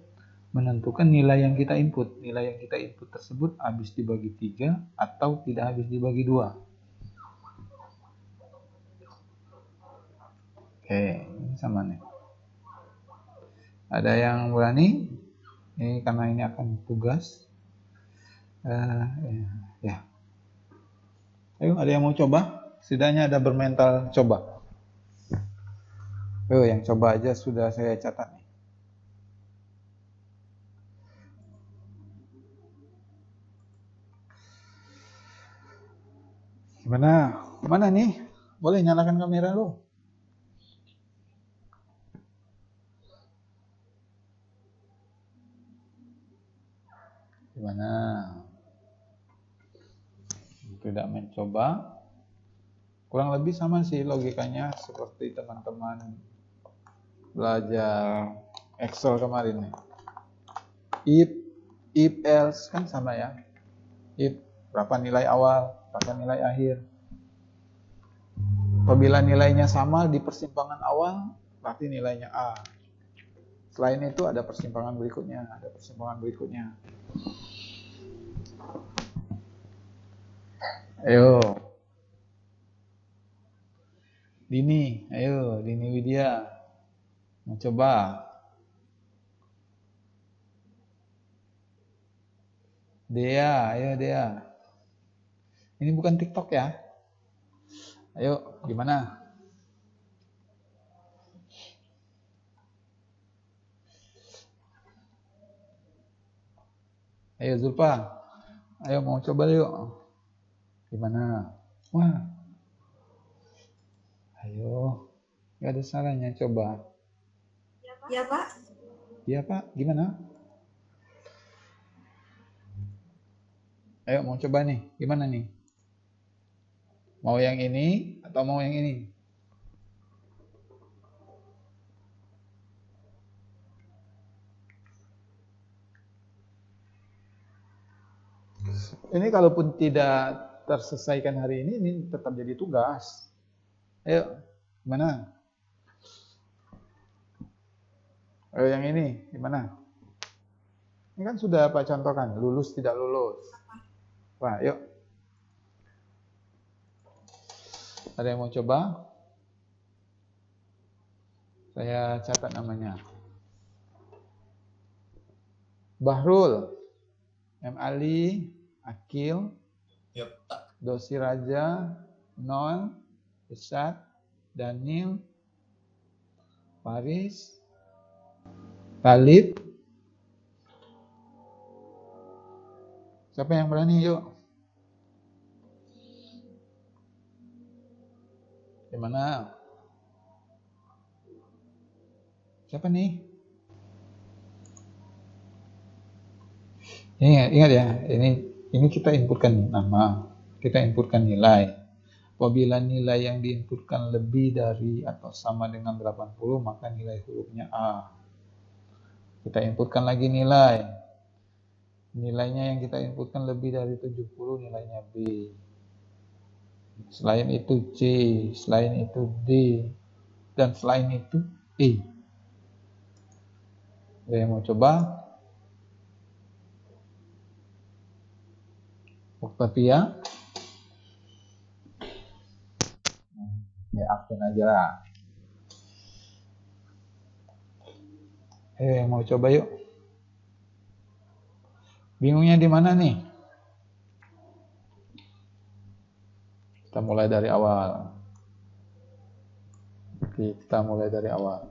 menentukan nilai yang kita input. Nilai yang kita input tersebut habis dibagi 3 atau tidak habis dibagi 2. Oke, ini sama nih. Ada yang berani? Ini karena ini akan tugas. Ya. Ayo, ada yang mau coba? Setidaknya ada bermental coba. Yang coba aja sudah saya catat nih. Gimana? Mana nih? Boleh nyalakan kamera lu? Gimana? Tidak mencoba? Kurang lebih sama sih logikanya seperti teman-teman belajar Excel kemarin nih. If else kan sama ya. If berapa nilai awal, berapa nilai akhir. Apabila nilainya sama di persimpangan awal, berarti nilainya A. Selain itu ada persimpangan berikutnya, ada persimpangan berikutnya. Ayo. Dini Widya. Mau coba? Ayo Dea. Ini bukan TikTok ya. Ayo, gimana? Ayo Zulfa. Ayo mau coba yuk. Gimana? Wah. Ayo. Gak ada salahnya coba. Ya, Pak. Iya, Pak. Gimana? Ayo mau coba nih. Gimana nih? Mau yang ini atau mau yang ini? Ini kalaupun tidak terselesaikan hari ini tetap jadi tugas. Ayo, gimana? Ayo yang ini, gimana? Ini kan sudah Pak contohkan, lulus tidak lulus. Wah, yuk. Ada yang mau coba? Saya catat namanya. Bahrul, M. Ali, Akil, Dosi Raja, Non, Isad, Daniel, Paris, Khalid. Siapa yang berani yuk? Gimana? Siapa nih? Ingat ya, ini kita inputkan nama, kita inputkan nilai. Apabila nilai yang diinputkan lebih dari atau sama dengan 80, maka nilai hurufnya A. Kita inputkan lagi nilai. Nilainya yang kita inputkan lebih dari 70, nilainya B. Selain itu C, selain itu D, dan selain itu E. Ada yang mau coba? Octavia? Ya, akun aja lah. Yang mau coba yuk. Bingungnya di mana nih? Kita mulai dari awal. Kita mulai dari awal.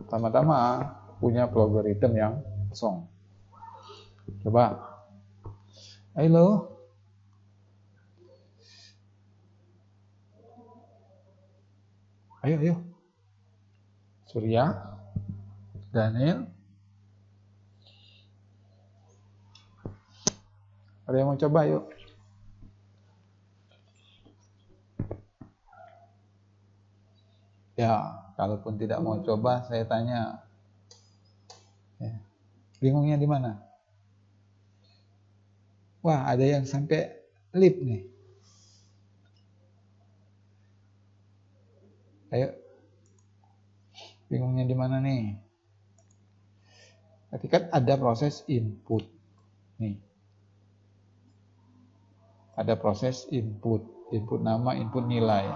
Pertama-tama punya logaritma yang kosong. Coba. Halo. Ayo. Surya, Daniel. Ada yang mau coba yuk? Ya, kalaupun tidak mau coba, saya tanya. Ya. Bingungnya di mana? Wah, ada yang sampai lip nih. Ayo. Bingungnya di mana nih? Berarti kan ada proses input. Nih. Ada proses input. Input nama, input nilai.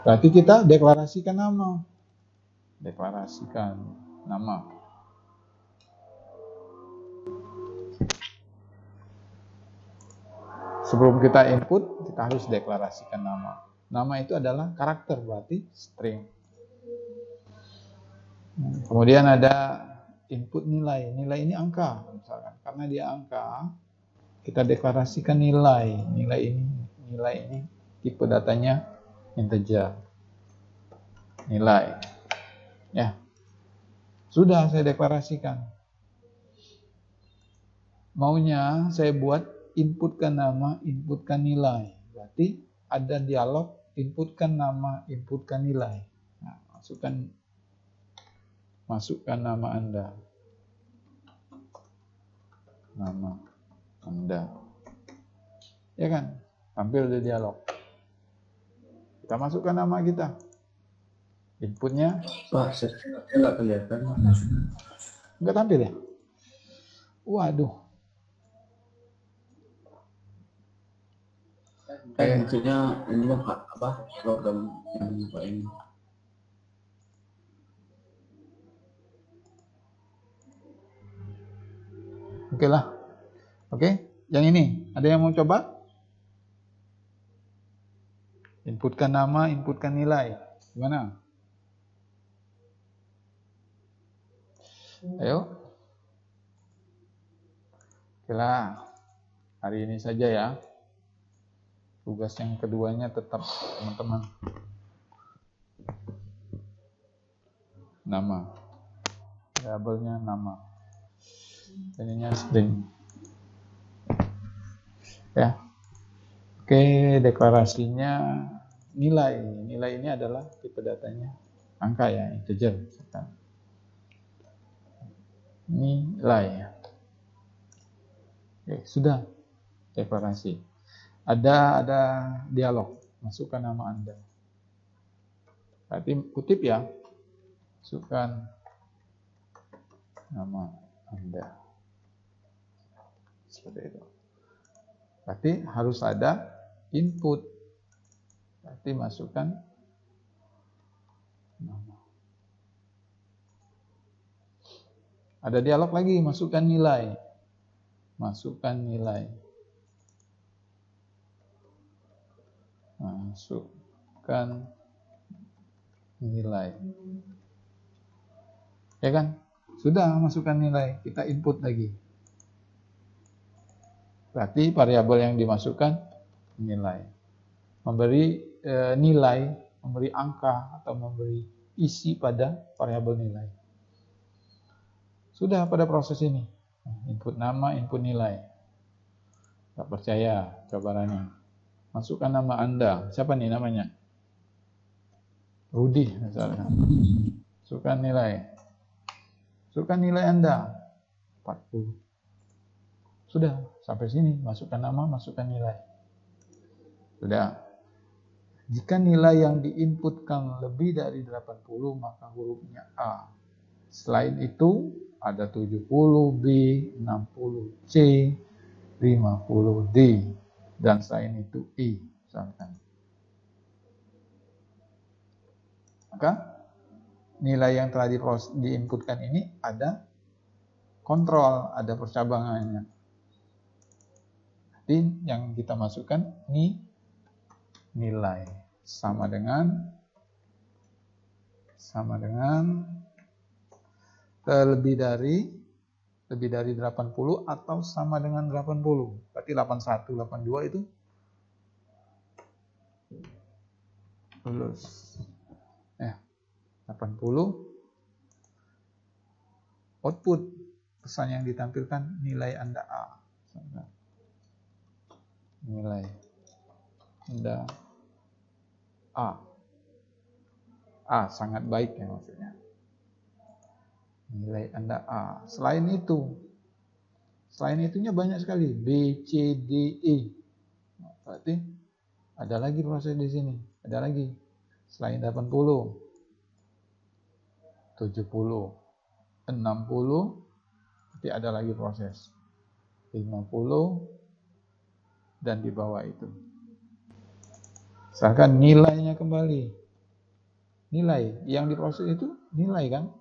Berarti kita deklarasikan nama. Deklarasikan nama. Sebelum kita input, kita harus deklarasikan nama. Nama itu adalah karakter, berarti string. Kemudian ada input nilai. Nilai ini angka, misalkan. Karena dia angka, kita deklarasikan nilai. Nilai ini tipe datanya integer. Nilai. Ya. Sudah saya deklarasikan. Maunya saya buat inputkan nama, inputkan nilai. Berarti ada dialog inputkan nama, inputkan nilai. Nah, masukkan nama Anda. Nama Anda. Ya kan? Tampil di dialog. Kita masukkan nama kita. Inputnya. Pak, saya nggak kelihatan. Nggak tampil ya? Waduh. Maksudnya ini mah apa program yang Pak ini. Oke lah. Oke, yang ini. Ada yang mau coba? Inputkan nama, inputkan nilai. Gimana? Ayo. Oke lah. Hari ini saja ya. Tugas yang keduanya tetap teman-teman. Nama. Variabelnya nama. Ininya string. Ya. Oke, deklarasinya nilai. Nilai ini adalah tipe datanya angka ya, integer. Nilai. Oke, sudah deklarasi. Ada dialog. Masukkan nama Anda. Berarti kutip ya. Masukkan nama Anda. Seperti itu. Berarti harus ada input. Berarti masukkan nama. Ada dialog lagi, masukkan nilai. Masukkan nilai. Masukkan nilai. Ya kan? Sudah masukkan nilai, kita input lagi. Berarti variabel yang dimasukkan nilai. Memberi nilai, memberi angka atau memberi isi pada variabel nilai. Sudah pada proses ini. Input nama, input nilai. Gak percaya, coba running. Masukkan nama Anda. Siapa nih namanya? Rudi misalnya. Masukkan nilai. Masukkan nilai Anda. 40. Sudah, sampai sini. Masukkan nama, masukkan nilai. Sudah. Jika nilai yang diinputkan lebih dari 80, maka hurufnya A. Selain itu, ada 70B, 60C, 50D. Dan selain itu I, misalkan. Maka nilai yang telah diinputkan ini ada kontrol, ada percabangannya. Jadi yang kita masukkan ini nilai sama dengan lebih dari 80 atau sama dengan 80. Berarti 81, 82 itu lulus. Ya, 80 output pesan yang ditampilkan nilai Anda A. Nilai Anda A. A sangat baik ya maksudnya. Nilai Anda A. Selain itunya banyak sekali. B, C, D, E. Berarti Ada lagi proses di sini. Ada lagi. Selain 80, 70, 60, tapi ada lagi proses. 50, dan di bawah itu. Misalkan nilainya kembali. Nilai yang diproses itu nilai kan?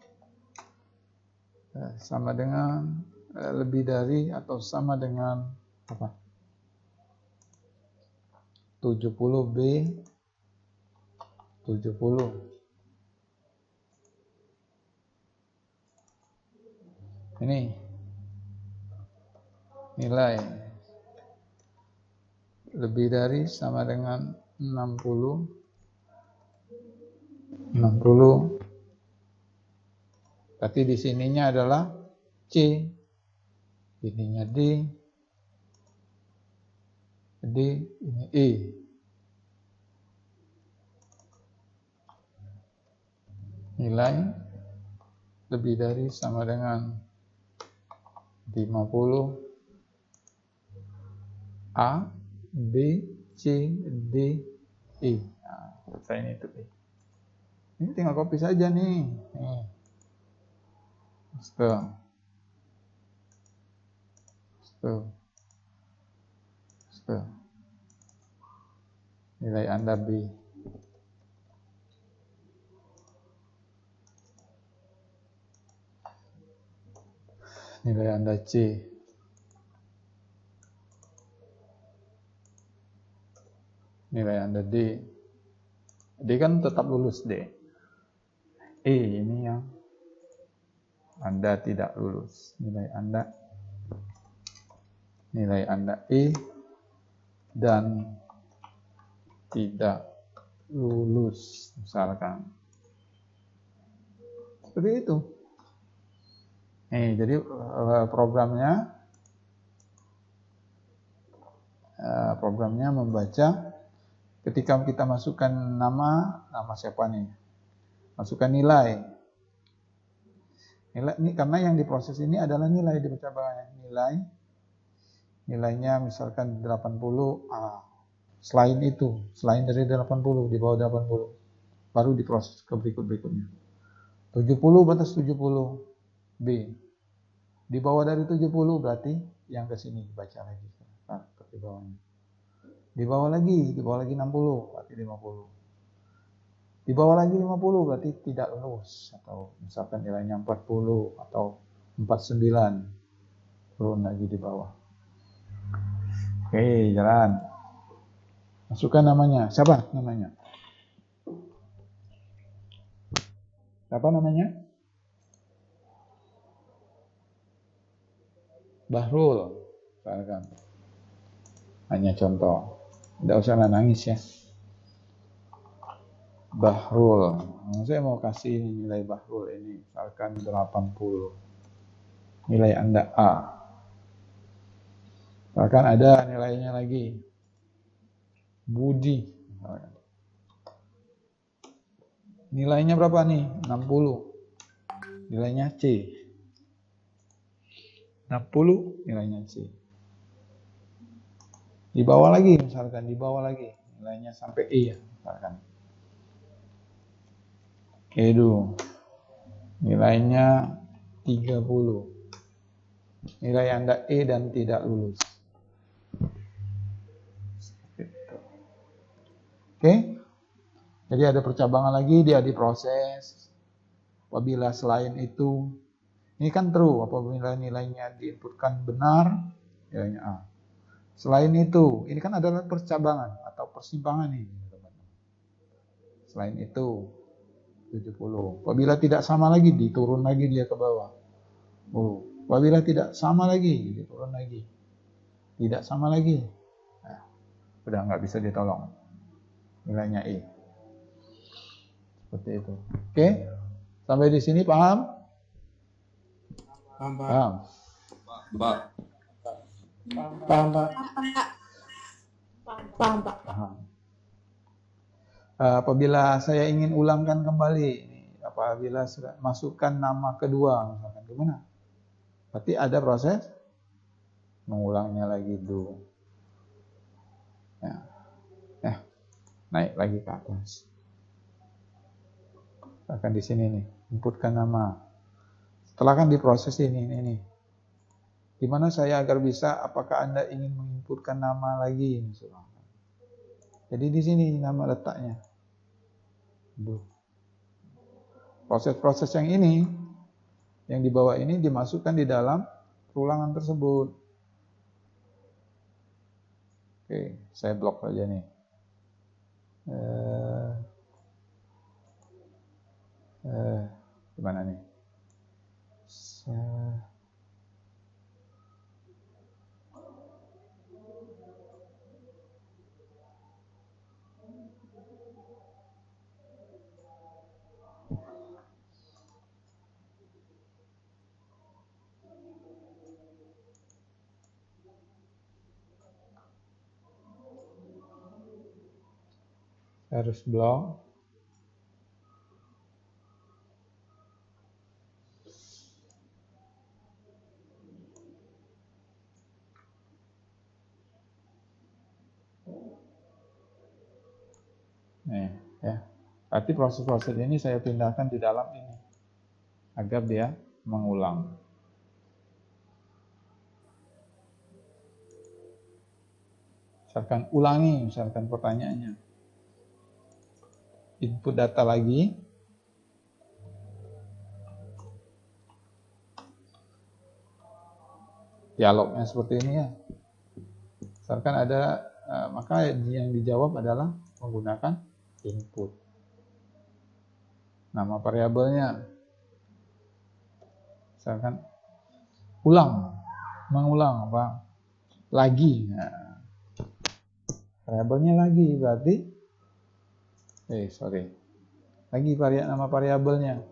Sama dengan lebih dari atau sama dengan apa? 70B 70. Ini nilai lebih dari sama dengan 60 berarti di sininya adalah C, ininya D, ini E. Nilai lebih dari sama dengan 50 A, B, C, D, E. Nah, selesai ini itu. Ini tinggal copy saja nih. Nih. Nilai Anda B. Nilai Anda C. Nilai Anda D. D kan tetap lulus D. E ini yang Anda tidak lulus. Nilai Anda E dan tidak lulus misalkan. Seperti itu. Jadi programnya membaca ketika kita masukkan nama siapa nih? Masukkan nilai. Nilai ini karena yang diproses ini adalah nilai dibaca nilai. Nilainya misalkan 80A. Selain dari 80, di bawah 80 baru diproses ke berikutnya. 70 batas 70 B. Di bawah dari 70 berarti yang ke sini dibaca lagi ke bawahnya. Di bawah lagi 60 berarti 50. Di bawah lagi 50 berarti tidak lulus atau misalkan nilainya 40 atau 49. Turun lagi di bawah. Oke, jalan. Masukkan namanya. Siapa namanya? Bahrul. Misalkan. Hanya contoh. Tidak usah nangis ya. Bahrul. Saya mau kasih nilai Bahrul ini. Misalkan 80. Nilai Anda A. Misalkan ada nilainya lagi. Budi. Nilainya berapa nih? 60. Nilainya C. 60 nilainya C. Di bawah lagi misalkan, nilainya sampai E ya, misalkan. Edu. Nilainya 30. Nilai Anda E dan tidak lulus. Oke? Jadi ada percabangan lagi, dia diproses. Apabila selain itu, ini kan true, apabila nilainya diinputkan benar, nilainya A. Selain itu, ini kan adalah percabangan atau persimpangan ini. Selain itu, 70. Apabila tidak sama lagi, diturun lagi dia ke bawah. Apabila tidak sama lagi, diturun lagi. Tidak sama lagi. Nah, udah nggak bisa ditolong. Nilainya E. Seperti itu. Oke? Sampai di sini paham? Paham. Apabila saya ingin ulangkan kembali, apabila sudah masukkan nama kedua, misalkan gimana? Berarti ada proses mengulangnya lagi dulu. Ya. naik lagi ke atas. Akan di sini nih, inputkan nama. Setelah kan diproses ini. Gimana saya agar bisa, apakah Anda ingin menginputkan nama lagi? Misalnya. Jadi di sini nama letaknya. Proses-proses yang ini, yang di bawah ini dimasukkan di dalam ulangan tersebut. Oke, saya blok aja nih. Gimana nih? Harus blok. Nih, ya. Berarti proses-proses ini saya pindahkan di dalam ini agar dia mengulang. Misalkan ulangi, misalkan pertanyaannya. Input data lagi. Dialognya seperti ini ya. Misalkan ada, maka yang dijawab adalah menggunakan input. Nama variabelnya. Misalkan mengulang apa? Lagi. Nah, variabelnya lagi berarti lagi nama variabelnya.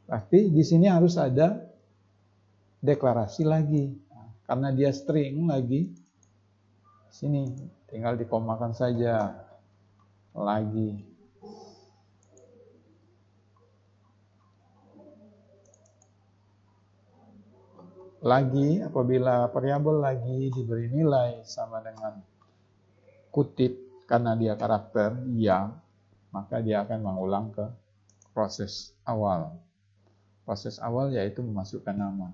Pasti di sini harus ada deklarasi lagi. Nah, karena dia string lagi, sini tinggal dikomakan saja lagi. Lagi apabila variabel lagi diberi nilai sama dengan kutip karena dia karakter yang, maka dia akan mengulang ke proses awal. Proses awal yaitu memasukkan nama.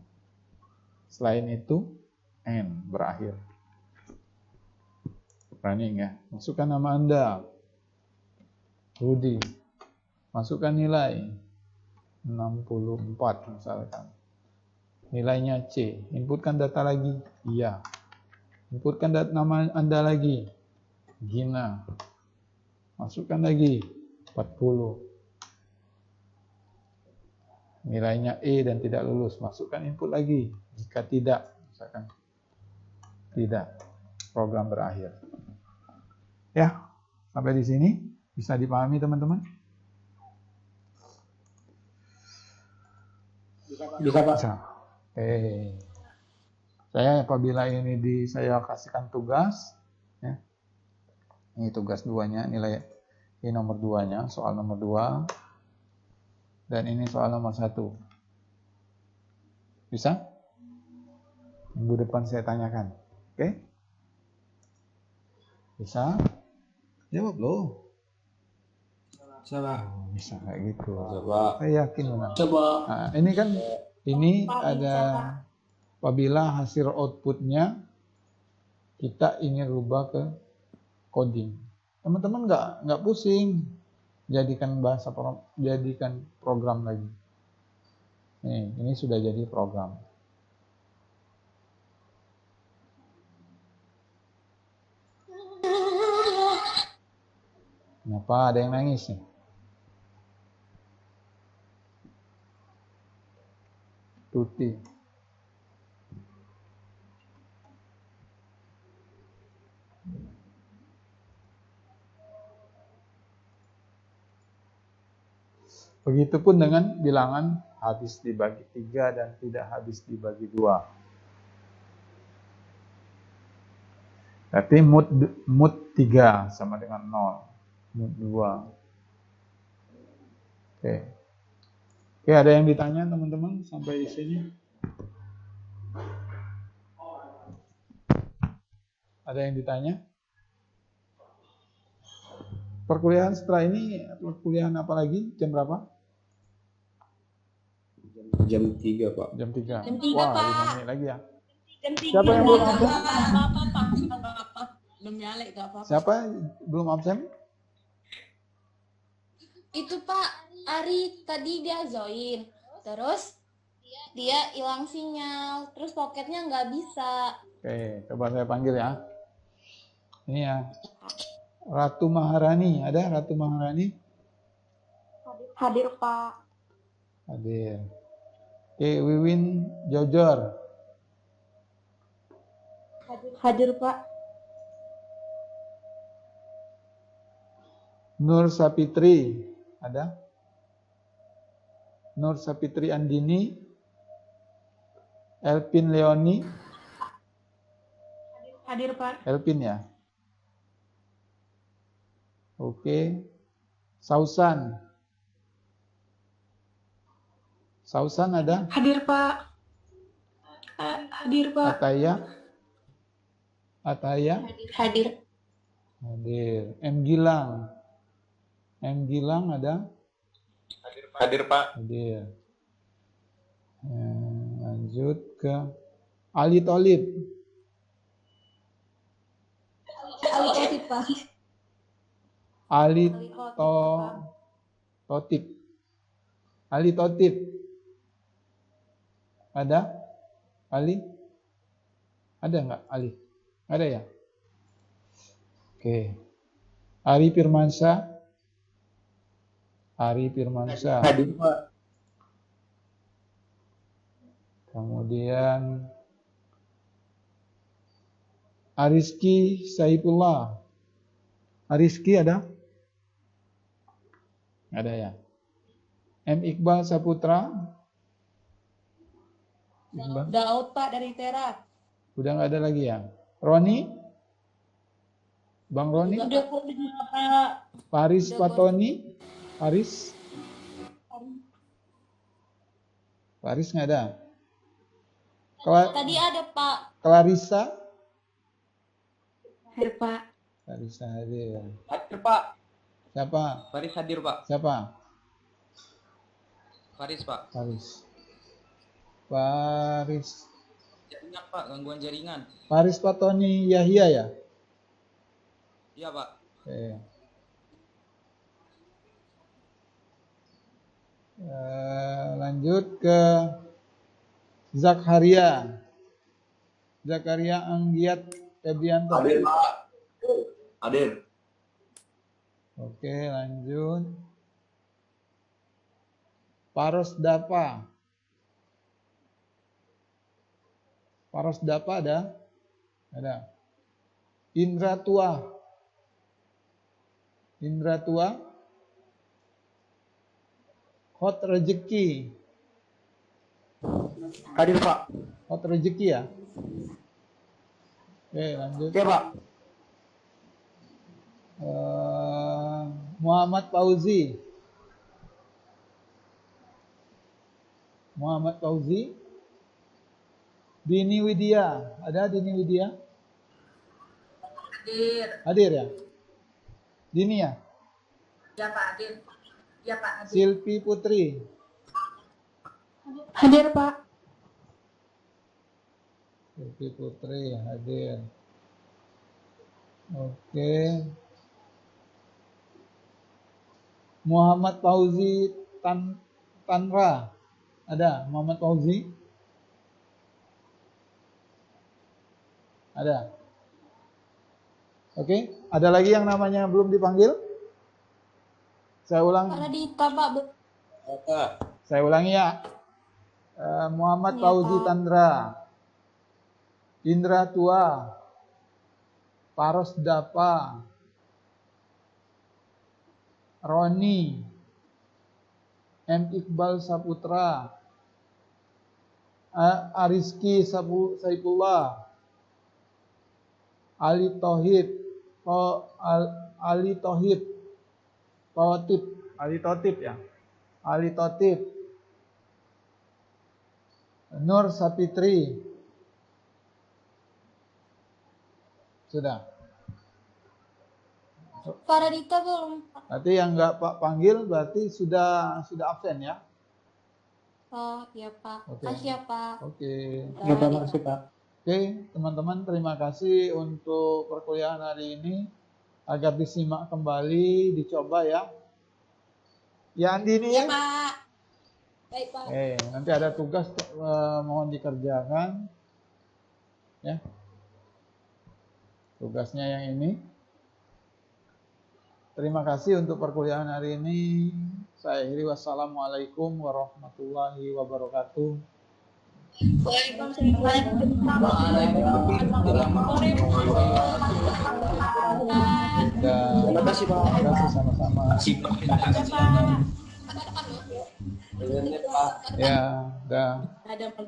Selain itu, N berakhir. Running ya. Masukkan nama Anda. Rudi. Masukkan nilai 64 misalkan. Nilainya C. Inputkan data lagi. Iya. Inputkan nama Anda lagi. Gina. Masukkan lagi 40. Nilainya E dan tidak lulus. Masukkan input lagi. Jika tidak, misalkan tidak, program berakhir. Ya, sampai di sini bisa dipahami teman-teman? Bisa Pak. Bisa. Saya apabila ini saya kasihkan tugas, ya. Ini tugas 2-nya, nilai ini nomor 2-nya, soal nomor 2. Dan ini soal nomor 1. Bisa? Minggu depan saya tanyakan. Oke? Bisa? Jawab loh. Coba. Bisa kayak gitu. Coba. Saya yakin benar. Coba. Nah, ini kan ada apabila hasil outputnya kita ingin rubah ke coding. Teman-teman nggak pusing jadikan program lagi. Ini sudah jadi program. Kenapa ada yang nangis nih? Tuti. Begitupun dengan bilangan habis dibagi 3 dan tidak habis dibagi 2. Berarti mood 3 sama dengan 0. Mood 2. Oke. Oke, ada yang ditanya teman-teman sampai di sini? Ada yang ditanya? Perkuliahan setelah ini, perkuliahan apa lagi? Jam berapa? Jam 3, Pak. Jam 3. Jam 3, Wah, Pak. 5 menit lagi ya. Jam 3. Siapa yang belum absen? Gak apa-apa, Pak. Gak apa-apa. Belum nyalek, gak apa-apa. Siapa belum absen? Itu Pak, Ari tadi dia join. Terus dia hilang sinyal. Terus poketnya nggak bisa. Oke, coba saya panggil ya. Ini ya. Ratu Maharani, ada Ratu Maharani? Hadir Pak. Hadir. Oke, Wiwin Jojor. Hadir Pak. Nur Sapitri, ada? Nur Sapitri Andini. Elpin Leoni. Hadir Pak. Elpin ya. Oke. Sausan. Sausan ada? Hadir, Pak. Hadir, Pak. Ataya. Ataya. Hadir. Hadir. M Gilang. M Gilang ada? Hadir, Pak. Hadir. Lanjut ke Ali Tolib. Ali Totip Pak. Ali Pak. Totip. Ali Totip. Ada? Ali? Ada nggak Ali? Ada ya? Oke. Ari Firmansyah. Ari Firmansyah. Hadir, Pak. Kemudian Ariski Saifullah. Ariski ada? Ada ya. M Iqbal Saputra. Iqbal. Daud, Pak, dari Tera. Udah nggak ada lagi ya. Roni? Bang Roni? Udah kok juga, Pak. Paris Patoni? Paris? Paris nggak ada. Tadi ada Pak. Clarissa? Hadir, Pak. Clarissa hadir. Hadir, Pak. Siapa? Faris hadir, Pak. Siapa? Faris, Pak. Paris. Paris. Jaringan, Pak. Gangguan jaringan. Paris Patoni Yahya ya? Iya, Pak. Oke. Lanjut ke Zakaria. Zakaria Anggiat Febrianto. Hadir, Pak. Hadir. Oke, lanjut. Paros Dapa. Paros Dapa ada? Ada. Indra Tua. Indra Tua. Hot Rezeki. Hadir, Pak. Hot Rezeki ya? Oke, lanjut. Oke, Pak. Muhammad Fauzi. Muhammad Fauzi. Dini Widya. Ada Dini Widya? Hadir. Hadir ya? Dini ya? Ya, Pak, hadir. Ya, Pak, hadir. Silvi Putri. Hadir, Pak. Silvi Putri hadir. Oke. Muhammad Fauzi Tanra. Ada Muhammad Fauzi? Ada. Oke, ada lagi yang namanya belum dipanggil? Saya ulang. Karena di Pak. Pak. Saya ulangi ya. Muhammad Iya, Fauzi Pak. Tandra. Indra Tua. Paros Dapa. Roni. M Iqbal Saputra. Ariski Saifullah. Ali Tohib. Ali Tohib. Totip. Ali Totip ya. Ali Totip. Nur Sapitri. Sudah. Faradita belum. Berarti yang nggak Pak panggil berarti sudah absen ya? Oh, iya Pak. Oke. Kasih ya Pak. Oke. Ya, Pak, makasih, Pak. Oke, teman-teman terima kasih untuk perkuliahan hari ini. Agar disimak kembali, dicoba ya. Ya Andini Iya ya. Pak. Baik Pak. Nanti ada tugas mohon dikerjakan. Ya. Tugasnya yang ini. Terima kasih untuk perkuliahan hari ini. Saya akhiri, wassalamualaikum warahmatullahi wabarakatuh. Terima kasih, Pak. Terima kasih sama-sama. Ya, dah. Ada Pak.